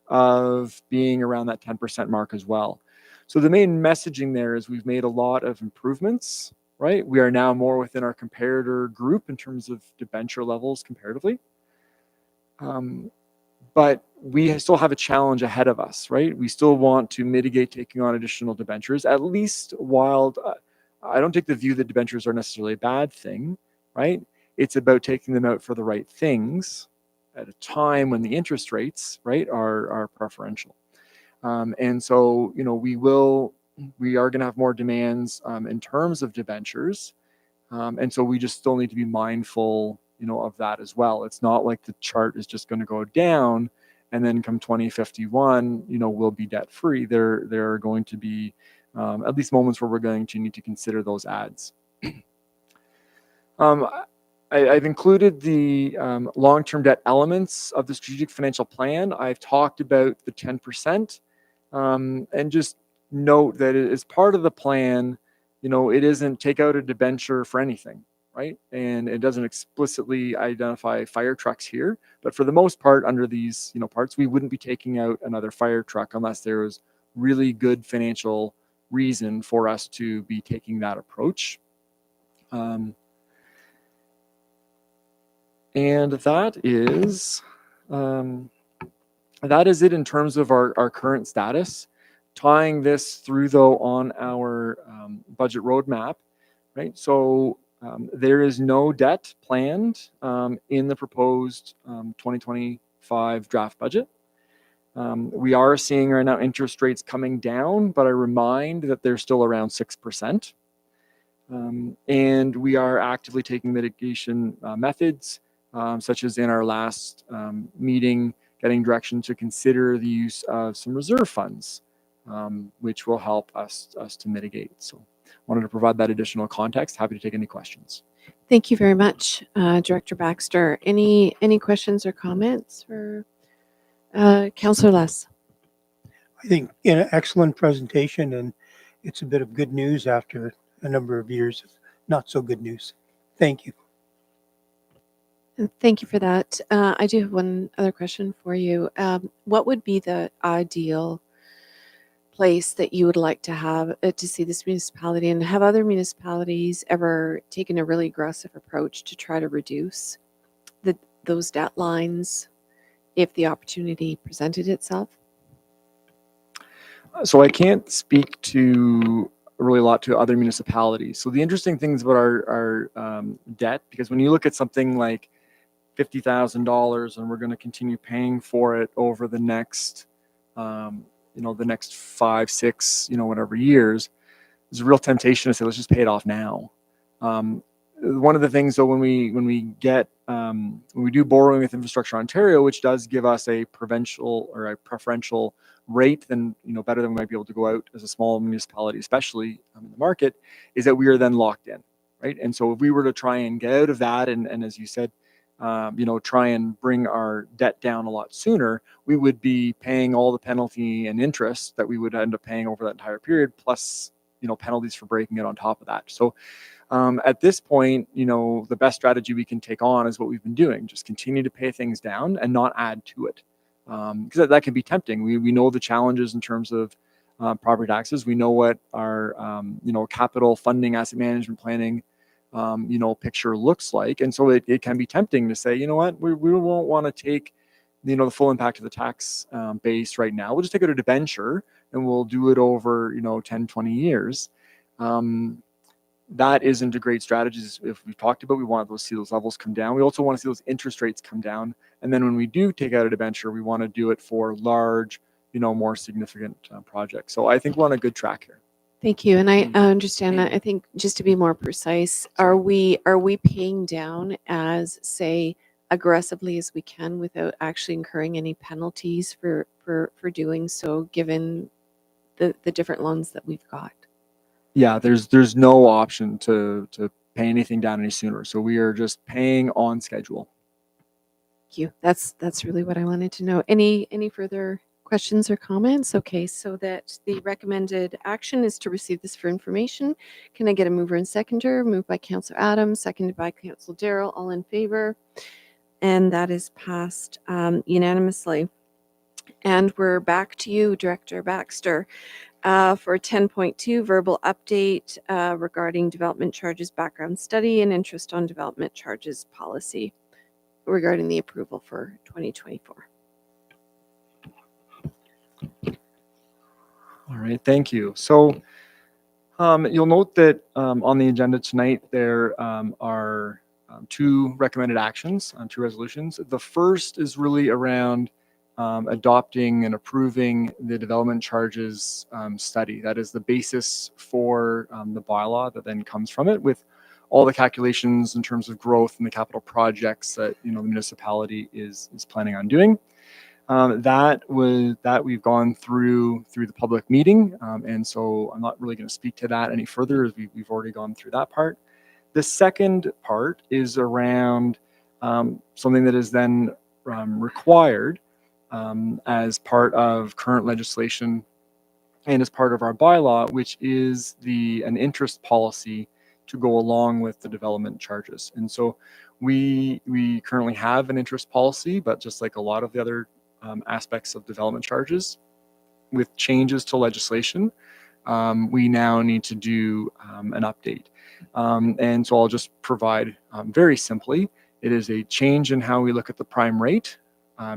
Speaker 13: of being around that 10% mark as well. So the main messaging there is we've made a lot of improvements, right? We are now more within our comparator group in terms of debenture levels comparatively. But we still have a challenge ahead of us, right? We still want to mitigate taking on additional debentures, at least while I don't take the view that debentures are necessarily a bad thing, right? It's about taking them out for the right things at a time when the interest rates, right, are preferential. And so, we are going to have more demands in terms of debentures. And so we just still need to be mindful, of that as well. It's not like the chart is just going to go down and then come 2051, we'll be debt free. There are going to be at least moments where we're going to need to consider those adds. I've included the long-term debt elements of the strategic financial plan. I've talked about the 10%, and just note that as part of the plan, it isn't take out a debenture for anything, right? And it doesn't explicitly identify fire trucks here, but for the most part, under these parts, we wouldn't be taking out another fire truck unless there was really good financial reason for us to be taking that approach. And that is it in terms of our current status. Tying this through, though, on our budget roadmap, right? So there is no debt planned in the proposed 2025 draft budget. We are seeing right now interest rates coming down, but I remind that they're still around 6%. And we are actively taking mitigation methods, such as in our last meeting, getting direction to consider the use of some reserve funds, which will help us to mitigate. So wanted to provide that additional context. Happy to take any questions.
Speaker 1: Thank you very much, Director Baxter. Any questions or comments for Councillor Less?
Speaker 8: I think an excellent presentation, and it's a bit of good news after a number of years of not so good news. Thank you.
Speaker 1: Thank you for that. I do have one other question for you. What would be the ideal place that you would like to have to see this municipality, and have other municipalities ever taken a really aggressive approach to try to reduce those debt lines if the opportunity presented itself?
Speaker 13: So I can't speak to really a lot to other municipalities. So the interesting things about our debt, because when you look at something like $50,000 and we're going to continue paying for it over the next, the next 5, 6, whatever years, there's a real temptation to say, let's just pay it off now. One of the things though, when we do borrowing with Infrastructure Ontario, which does give us a provincial or a preferential rate than, better than we might be able to go out as a small municipality, especially in the market, is that we are then locked in, right? And so if we were to try and get out of that, and as you said, try and bring our debt down a lot sooner, we would be paying all the penalty and interest that we would end up paying over that entire period, plus, penalties for breaking it on top of that. So at this point, the best strategy we can take on is what we've been doing, just continue to pay things down and not add to it. Because that can be tempting. We know the challenges in terms of property taxes. We know what our, capital funding, asset management planning, picture looks like. And so it can be tempting to say, you know what, we won't want to take, the full impact of the tax base right now. We'll just take it a debenture and we'll do it over, 10, 20 years. That isn't a great strategy. If we've talked about, we want to see those levels come down. We also want to see those interest rates come down. And then when we do take out a debenture, we want to do it for large, more significant projects. So I think we're on a good track here.
Speaker 1: Thank you. And I understand that. I think just to be more precise, are we paying down as, say, aggressively as we can without actually incurring any penalties for doing so, given the different loans that we've got?
Speaker 13: Yeah, there's no option to pay anything down any sooner. So we are just paying on schedule.
Speaker 1: Thank you. That's really what I wanted to know. Any further questions or comments? Okay, so that the recommended action is to receive this for information. Can I get a mover and seconder? Moved by Councillor Adams, seconded by Councillor Darrell. All in favor? And that is passed unanimously. And we're back to you, Director Baxter, for 10.2, verbal update regarding development charges background study and interest on development charges policy regarding the approval for 2024.
Speaker 13: All right, thank you. So you'll note that on the agenda tonight, there are two recommended actions on two resolutions. The first is really around adopting and approving the development charges study. That is the basis for the bylaw that then comes from it, with all the calculations in terms of growth and the capital projects that the municipality is planning on doing. That we've gone through the public meeting, and so I'm not really going to speak to that any further, as we've already gone through that part. The second part is around something that is then required as part of current legislation and as part of our bylaw, which is an interest policy to go along with the development charges. And so we currently have an interest policy, but just like a lot of the other aspects of development charges, with changes to legislation, we now need to do an update. And so I'll just provide very simply, it is a change in how we look at the prime rate.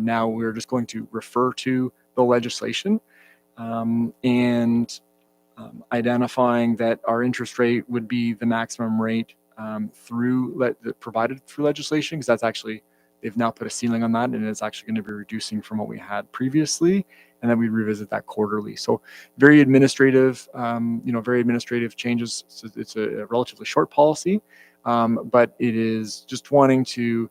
Speaker 13: Now we're just going to refer to the legislation and identifying that our interest rate would be the maximum rate provided through legislation, because that's actually, they've now put a ceiling on that, and it's actually going to be reducing from what we had previously, and then we revisit that quarterly. So very administrative, very administrative changes. So it's a relatively short policy, but it is just wanting to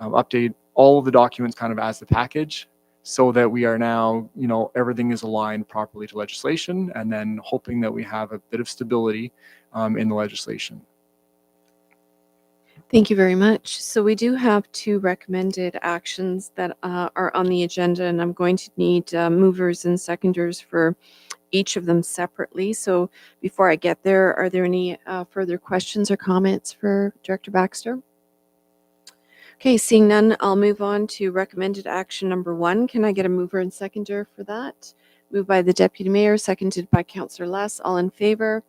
Speaker 13: update all of the documents kind of as the package, so that we are now, everything is aligned properly to legislation, and then hoping that we have a bit of stability in the legislation.
Speaker 1: Thank you very much. So we do have two recommended actions that are on the agenda, and I'm going to need movers and seconders for each of them separately. So before I get there, are there any further questions or comments for Director Baxter? Okay, seeing none, I'll move on to recommended action number 1. Can I get a mover and seconder for that? Moved by the Deputy Mayor, seconded by Councillor Less. All in favor?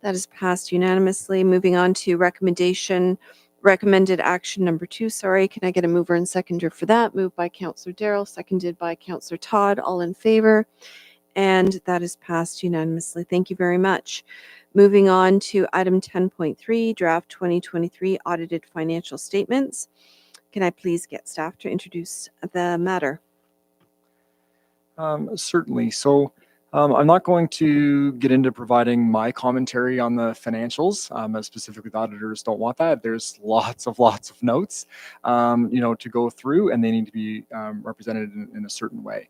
Speaker 1: That is passed unanimously. Moving on to recommended action number 2. Can I get a mover and seconder for that? Moved by Councillor Darrell, seconded by Councillor Todd. All in favor? And that is passed unanimously. Thank you very much. Moving on to item 10.3, draft 2023 audited financial statements. Can I please get staff to introduce the matter?
Speaker 13: Certainly. So I'm not going to get into providing my commentary on the financials, as specifically the auditors don't want that. There's lots of notes, to go through, and they need to be represented in a certain way.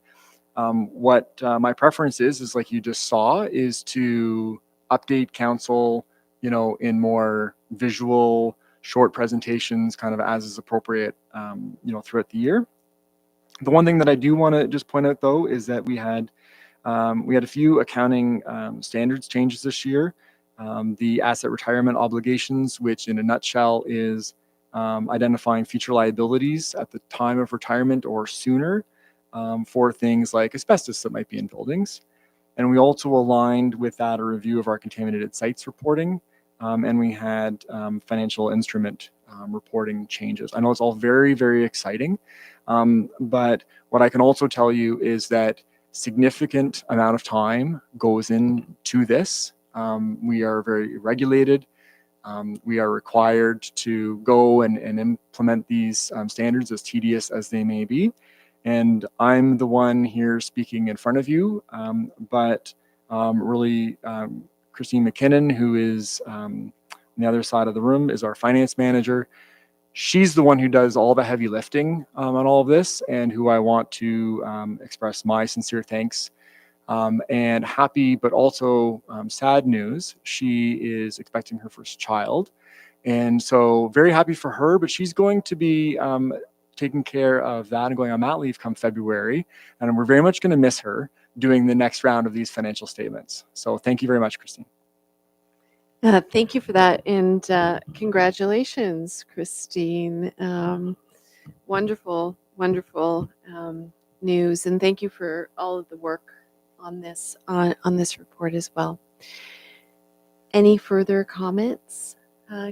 Speaker 13: What my preference is like you just saw, is to update council, in more visual, short presentations, kind of as is appropriate, throughout the year. The one thing that I do want to just point out, though, is that we had a few accounting standards changes this year. The asset retirement obligations, which in a nutshell is identifying future liabilities at the time of retirement or sooner for things like asbestos that might be in buildings. And we also aligned with that a review of our contaminated sites reporting, and we had financial instrument reporting changes. I know it's all very, very exciting, but what I can also tell you is that significant amount of time goes into this. We are very regulated. We are required to go and implement these standards, as tedious as they may be. And I'm the one here speaking in front of you, but really Christine McKinnon, who is on the other side of the room, is our finance manager. She's the one who does all the heavy lifting on all of this, and who I want to express my sincere thanks and happy, but also sad news. She is expecting her first child. And so very happy for her, but she's going to be taking care of that and going on mat leave come February. And we're very much going to miss her doing the next round of these financial statements. So thank you very much, Christine.
Speaker 1: Thank you for that, and congratulations, Christine. Wonderful news, and thank you for all of the work on this report as well. Any further comments,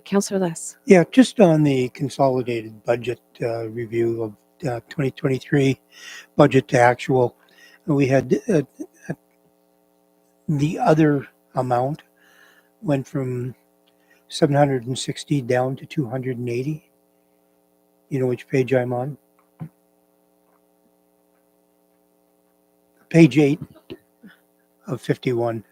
Speaker 1: Councillor Less?
Speaker 8: Yeah, just on the consolidated budget review of 2023 budget to actual, we had the other amount went from 760 down to 280. You know which page I'm on? Page 8 of 51.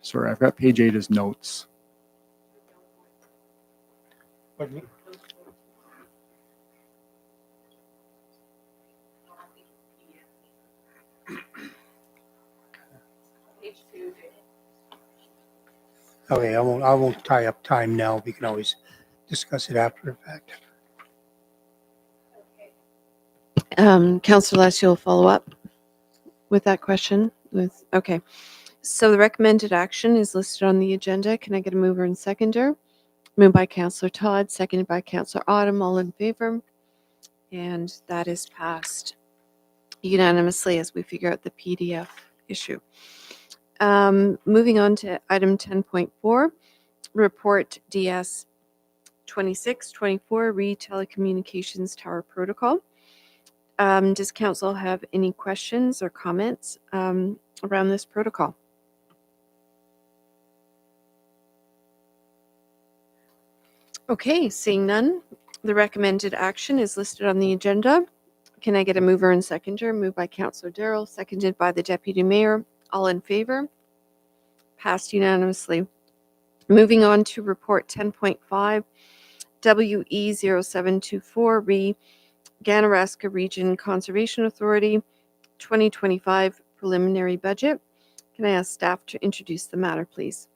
Speaker 13: Sorry, I've got page 8 as notes.
Speaker 8: Pardon me? Okay, I won't tie up time now. We can always discuss it after the fact.
Speaker 1: Councillor Less, you'll follow up with that question? Okay. So the recommended action is listed on the agenda. Can I get a mover and seconder? Moved by Councillor Todd, seconded by Councillor Autumn. All in favor? And that is passed unanimously as we figure out the PDF issue. Moving on to item 10.4, report DS 2624, Re-Telecommunications Tower Protocol. Does council have any questions or comments around this protocol? Okay, seeing none, the recommended action is listed on the agenda. Can I get a mover and seconder? Moved by Councillor Darrell, seconded by the Deputy Mayor. All in favor? Passed unanimously. Moving on to report 10.5, WE0724, Re-Ganaraska Region Conservation Authority 2025 preliminary budget. Can I ask staff to introduce the matter, please?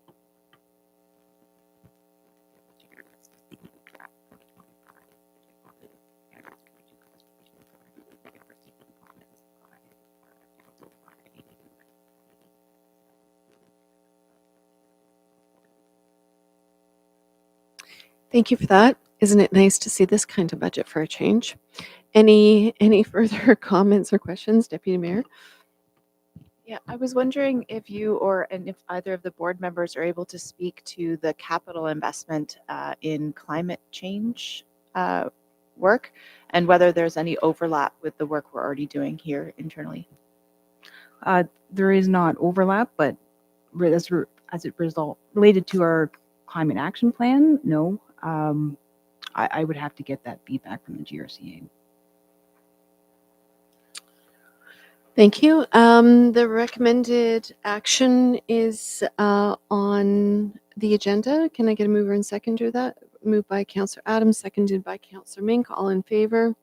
Speaker 1: Thank you for that. Isn't it nice to see this kind of budget for a change? Any further comments or questions, Deputy Mayor?
Speaker 9: Yeah, I was wondering if you and if either of the board members are able to speak to the capital investment in climate change work, and whether there's any overlap with the work we're already doing here internally.
Speaker 14: There is not overlap, but as it related to our climate action plan, no. I would have to get that feedback from the GRCA.
Speaker 1: Thank you. The recommended action is on the agenda. Can I get a mover and seconder that? Moved by Councillor Adams, seconded by Councillor Mink. All in favor?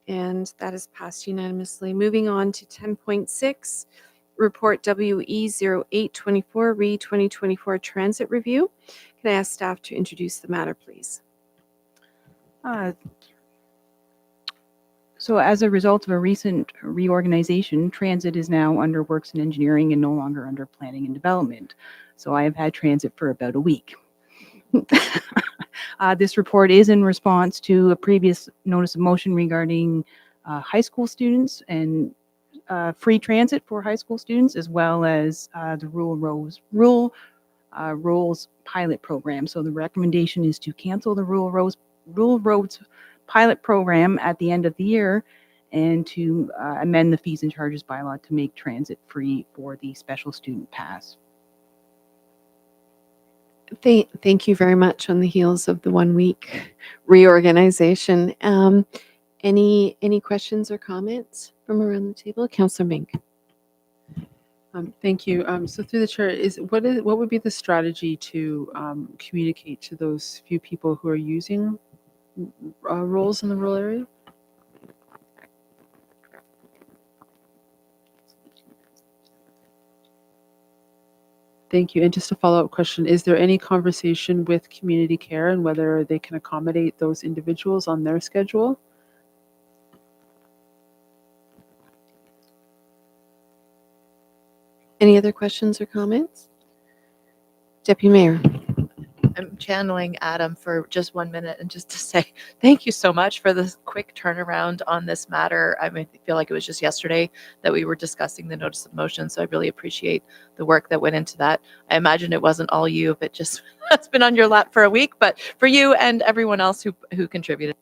Speaker 1: And that is passed unanimously. Moving on to 10.6, Report WE 0824 Re 2024 Transit Review. Can I ask staff to introduce the matter, please?
Speaker 14: So as a result of a recent reorganization, transit is now under works and engineering and no longer under planning and development. So I have had transit for about a week. This report is in response to a previous notice of motion regarding high school students and free transit for high school students, as well as the rural roads pilot program. So the recommendation is to cancel the rural roads pilot program at the end of the year and to amend the fees and charges bylaw to make transit free for the special student pass.
Speaker 1: Thank you very much on the heels of the 1 week reorganization. Any questions or comments from around the table? Councillor Mink.
Speaker 6: Thank you. So through the chair, what would be the strategy to communicate to those few people who are using roles in the rural area? Thank you. And just a follow-up question, is there any conversation with community care and whether they can accommodate those individuals on their schedule?
Speaker 1: Any other questions or comments? Deputy Mayor.
Speaker 9: I'm channeling Adam for just 1 minute and just to say thank you so much for this quick turnaround on this matter. I mean, I feel like it was just yesterday that we were discussing the notice of motion, so I really appreciate the work that went into that. I imagine it wasn't all you, but just it's been on your lap for a week, but for you and everyone else who contributed.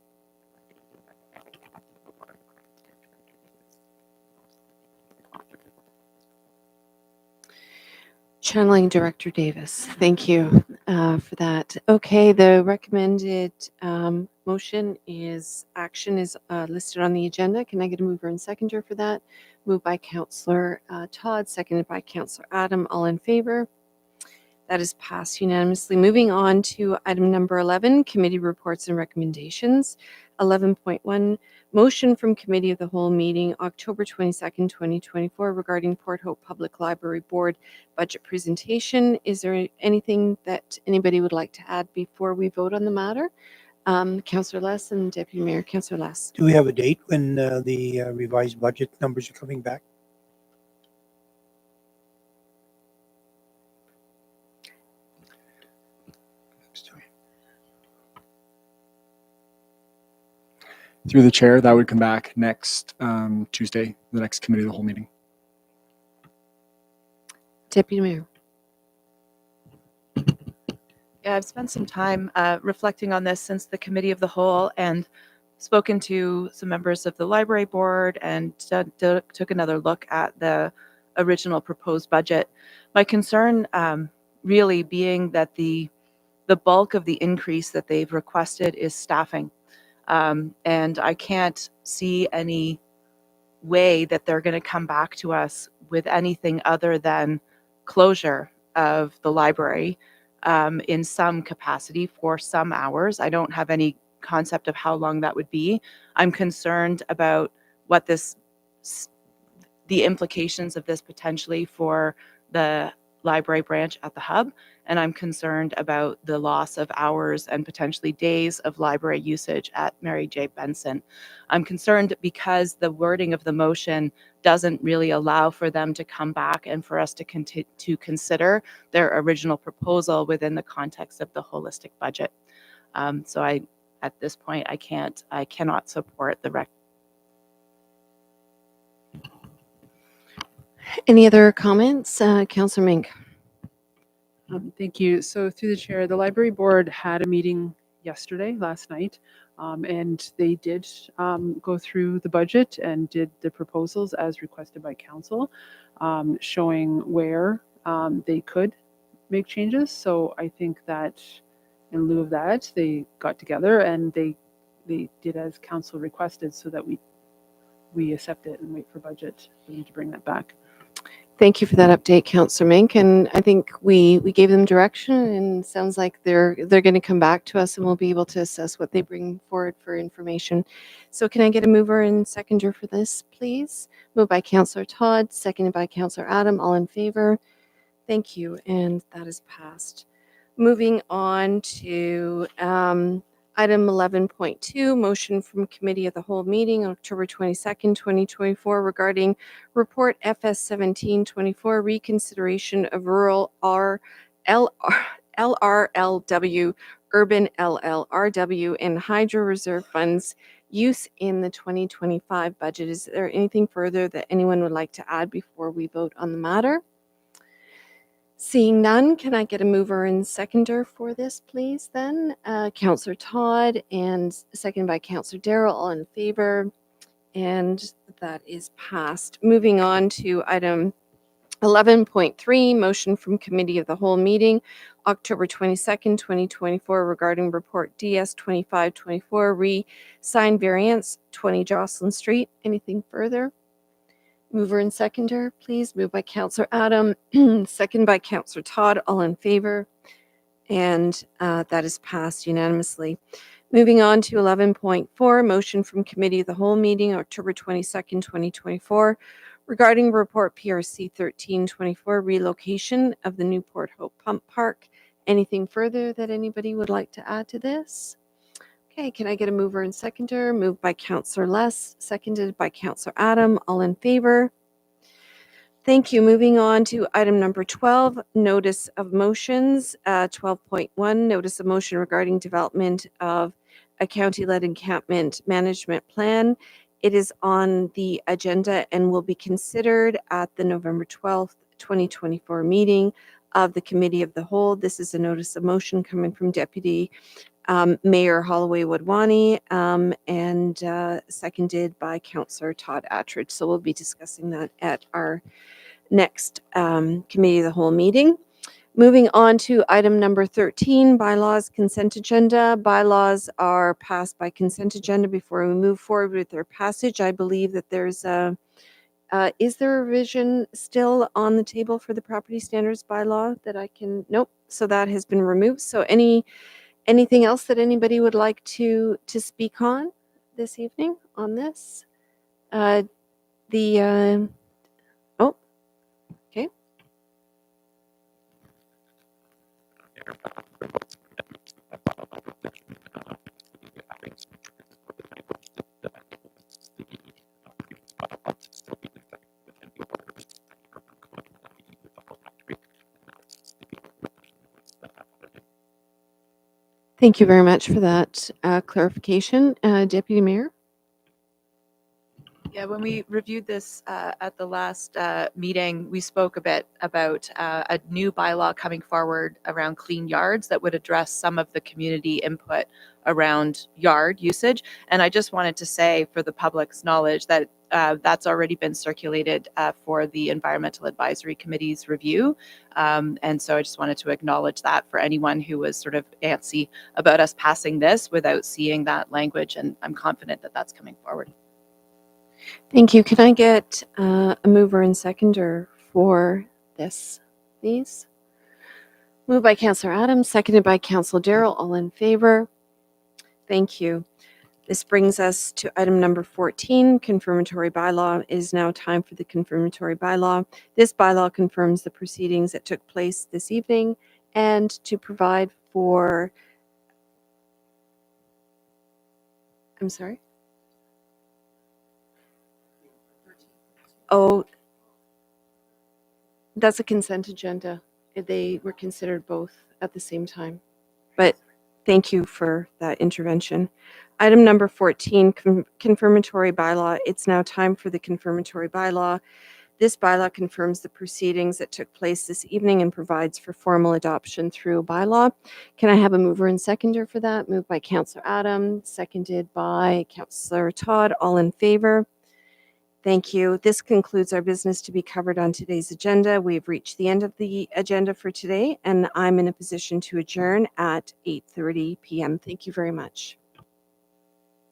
Speaker 1: Channeling Director Davis. Thank you for that. Okay, the recommended action is listed on the agenda. Can I get a mover and seconder for that? Moved by Councillor Todd, seconded by Councillor Adam. All in favor? That is passed unanimously. Moving on to item number 11, committee reports and recommendations. 11.1, motion from Committee of the Whole meeting, October 22nd, 2024, regarding Port Hope Public Library Board budget presentation. Is there anything that anybody would like to add before we vote on the matter? Councillor Less and Deputy Mayor. Councillor Less.
Speaker 8: Do we have a date when the revised budget numbers are coming back?
Speaker 13: Through the chair, that would come back next Tuesday, the next committee of the whole meeting.
Speaker 1: Deputy Mayor.
Speaker 9: Yeah, I've spent some time reflecting on this since the Committee of the Whole and spoken to some members of the library board and took another look at the original proposed budget. My concern really being that the bulk of the increase that they've requested is staffing. And I can't see any way that they're going to come back to us with anything other than closure of the library in some capacity for some hours. I don't have any concept of how long that would be. I'm concerned about what the implications of this potentially for the library branch at the hub, and I'm concerned about the loss of hours and potentially days of library usage at Mary J. Benson. I'm concerned because the wording of the motion doesn't really allow for them to come back and for us to consider their original proposal within the context of the holistic budget. So at this point, I cannot support the
Speaker 1: Any other comments? Councillor Mink.
Speaker 6: Thank you. So through the chair, the library board had a meeting last night, and they did go through the budget and did the proposals as requested by council, showing where they could make changes. So I think that in lieu of that, they got together and they did as council requested, so that we accept it and wait for budget for them to bring that back.
Speaker 1: Thank you for that update, Councillor Mink. And I think we gave them direction, and sounds like they're going to come back to us, and we'll be able to assess what they bring forward for information. So can I get a mover and seconder for this, please? Moved by Councillor Todd, seconded by Councillor Adam. All in favor? Thank you, and that is passed. Moving on to item 11.2, motion from Committee of the Whole meeting on October 22nd, 2024, regarding Report FS 1724, reconsideration of rural LRLW, urban LLRW, and hydro reserve funds use in the 2025 budget. Is there anything further that anyone would like to add before we vote on the matter? Seeing none, can I get a mover and seconder for this, please, then? Councillor Todd, and seconded by Councillor Darrell, all in favor, and that is passed. Moving on to item 11.3, motion from Committee of the Whole meeting, October 22nd, 2024, regarding Report DS 2524, re-sign variance, 20 Jocelyn Street. Anything further? Mover and seconder, please. Moved by Councillor Adam, second by Councillor Todd, all in favor, and that is passed unanimously. Moving on to 11.4, motion from Committee of the Whole meeting, October 22nd, 2024, regarding Report PRC 1324, relocation of the Newport Hope Pump Park. Anything further that anybody would like to add to this? Okay, can I get a mover and seconder? Moved by Councillor Less, seconded by Councillor Adam. All in favor? Thank you. Moving on to item number 12, notice of motions. 12.1, notice of motion regarding development of a county-led encampment management plan. It is on the agenda and will be considered at the November 12th, 2024 meeting of the Committee of the Whole. This is a notice of motion coming from Deputy Mayor Holloway Wadwani, and seconded by Councillor Todd Attridge. So we'll be discussing that at our next Committee of the Whole meeting. Moving on to item number 13, bylaws consent agenda. Bylaws are passed by consent agenda. Before we move forward with their passage, I believe that there's a is there a revision still on the table for the property standards bylaw that I can? Nope. So that has been removed. So anything else that anybody would like to speak on this evening on this? Oh, okay. Thank you very much for that clarification. Deputy Mayor?
Speaker 9: Yeah, when we reviewed this at the last meeting, we spoke a bit about a new bylaw coming forward around clean yards that would address some of the community input around yard usage. And I just wanted to say for the public's knowledge that that's already been circulated for the Environmental Advisory Committee's review. And so I just wanted to acknowledge that for anyone who was sort of antsy about us passing this without seeing that language. And I'm confident that that's coming forward.
Speaker 1: Thank you. Can I get a mover and seconder for this, please? Moved by Councillor Adams, seconded by Councillor Darrell. All in favor? Thank you. This brings us to item number 14, confirmatory bylaw. It is now time for the confirmatory bylaw. This bylaw confirms the proceedings that took place this evening and to provide for, I'm sorry? Oh, that's a consent agenda. They were considered both at the same time. But thank you for that intervention. Item number 14, confirmatory bylaw. It's now time for the confirmatory bylaw. This bylaw confirms the proceedings that took place this evening and provides for formal adoption through bylaw. Can I have a mover and seconder for that? Moved by Councillor Adam, seconded by Councillor Todd. All in favor? Thank you. This concludes our business to be covered on today's agenda. We've reached the end of the agenda for today, and I'm in a position to adjourn at 8:30 p.m. Thank you very much.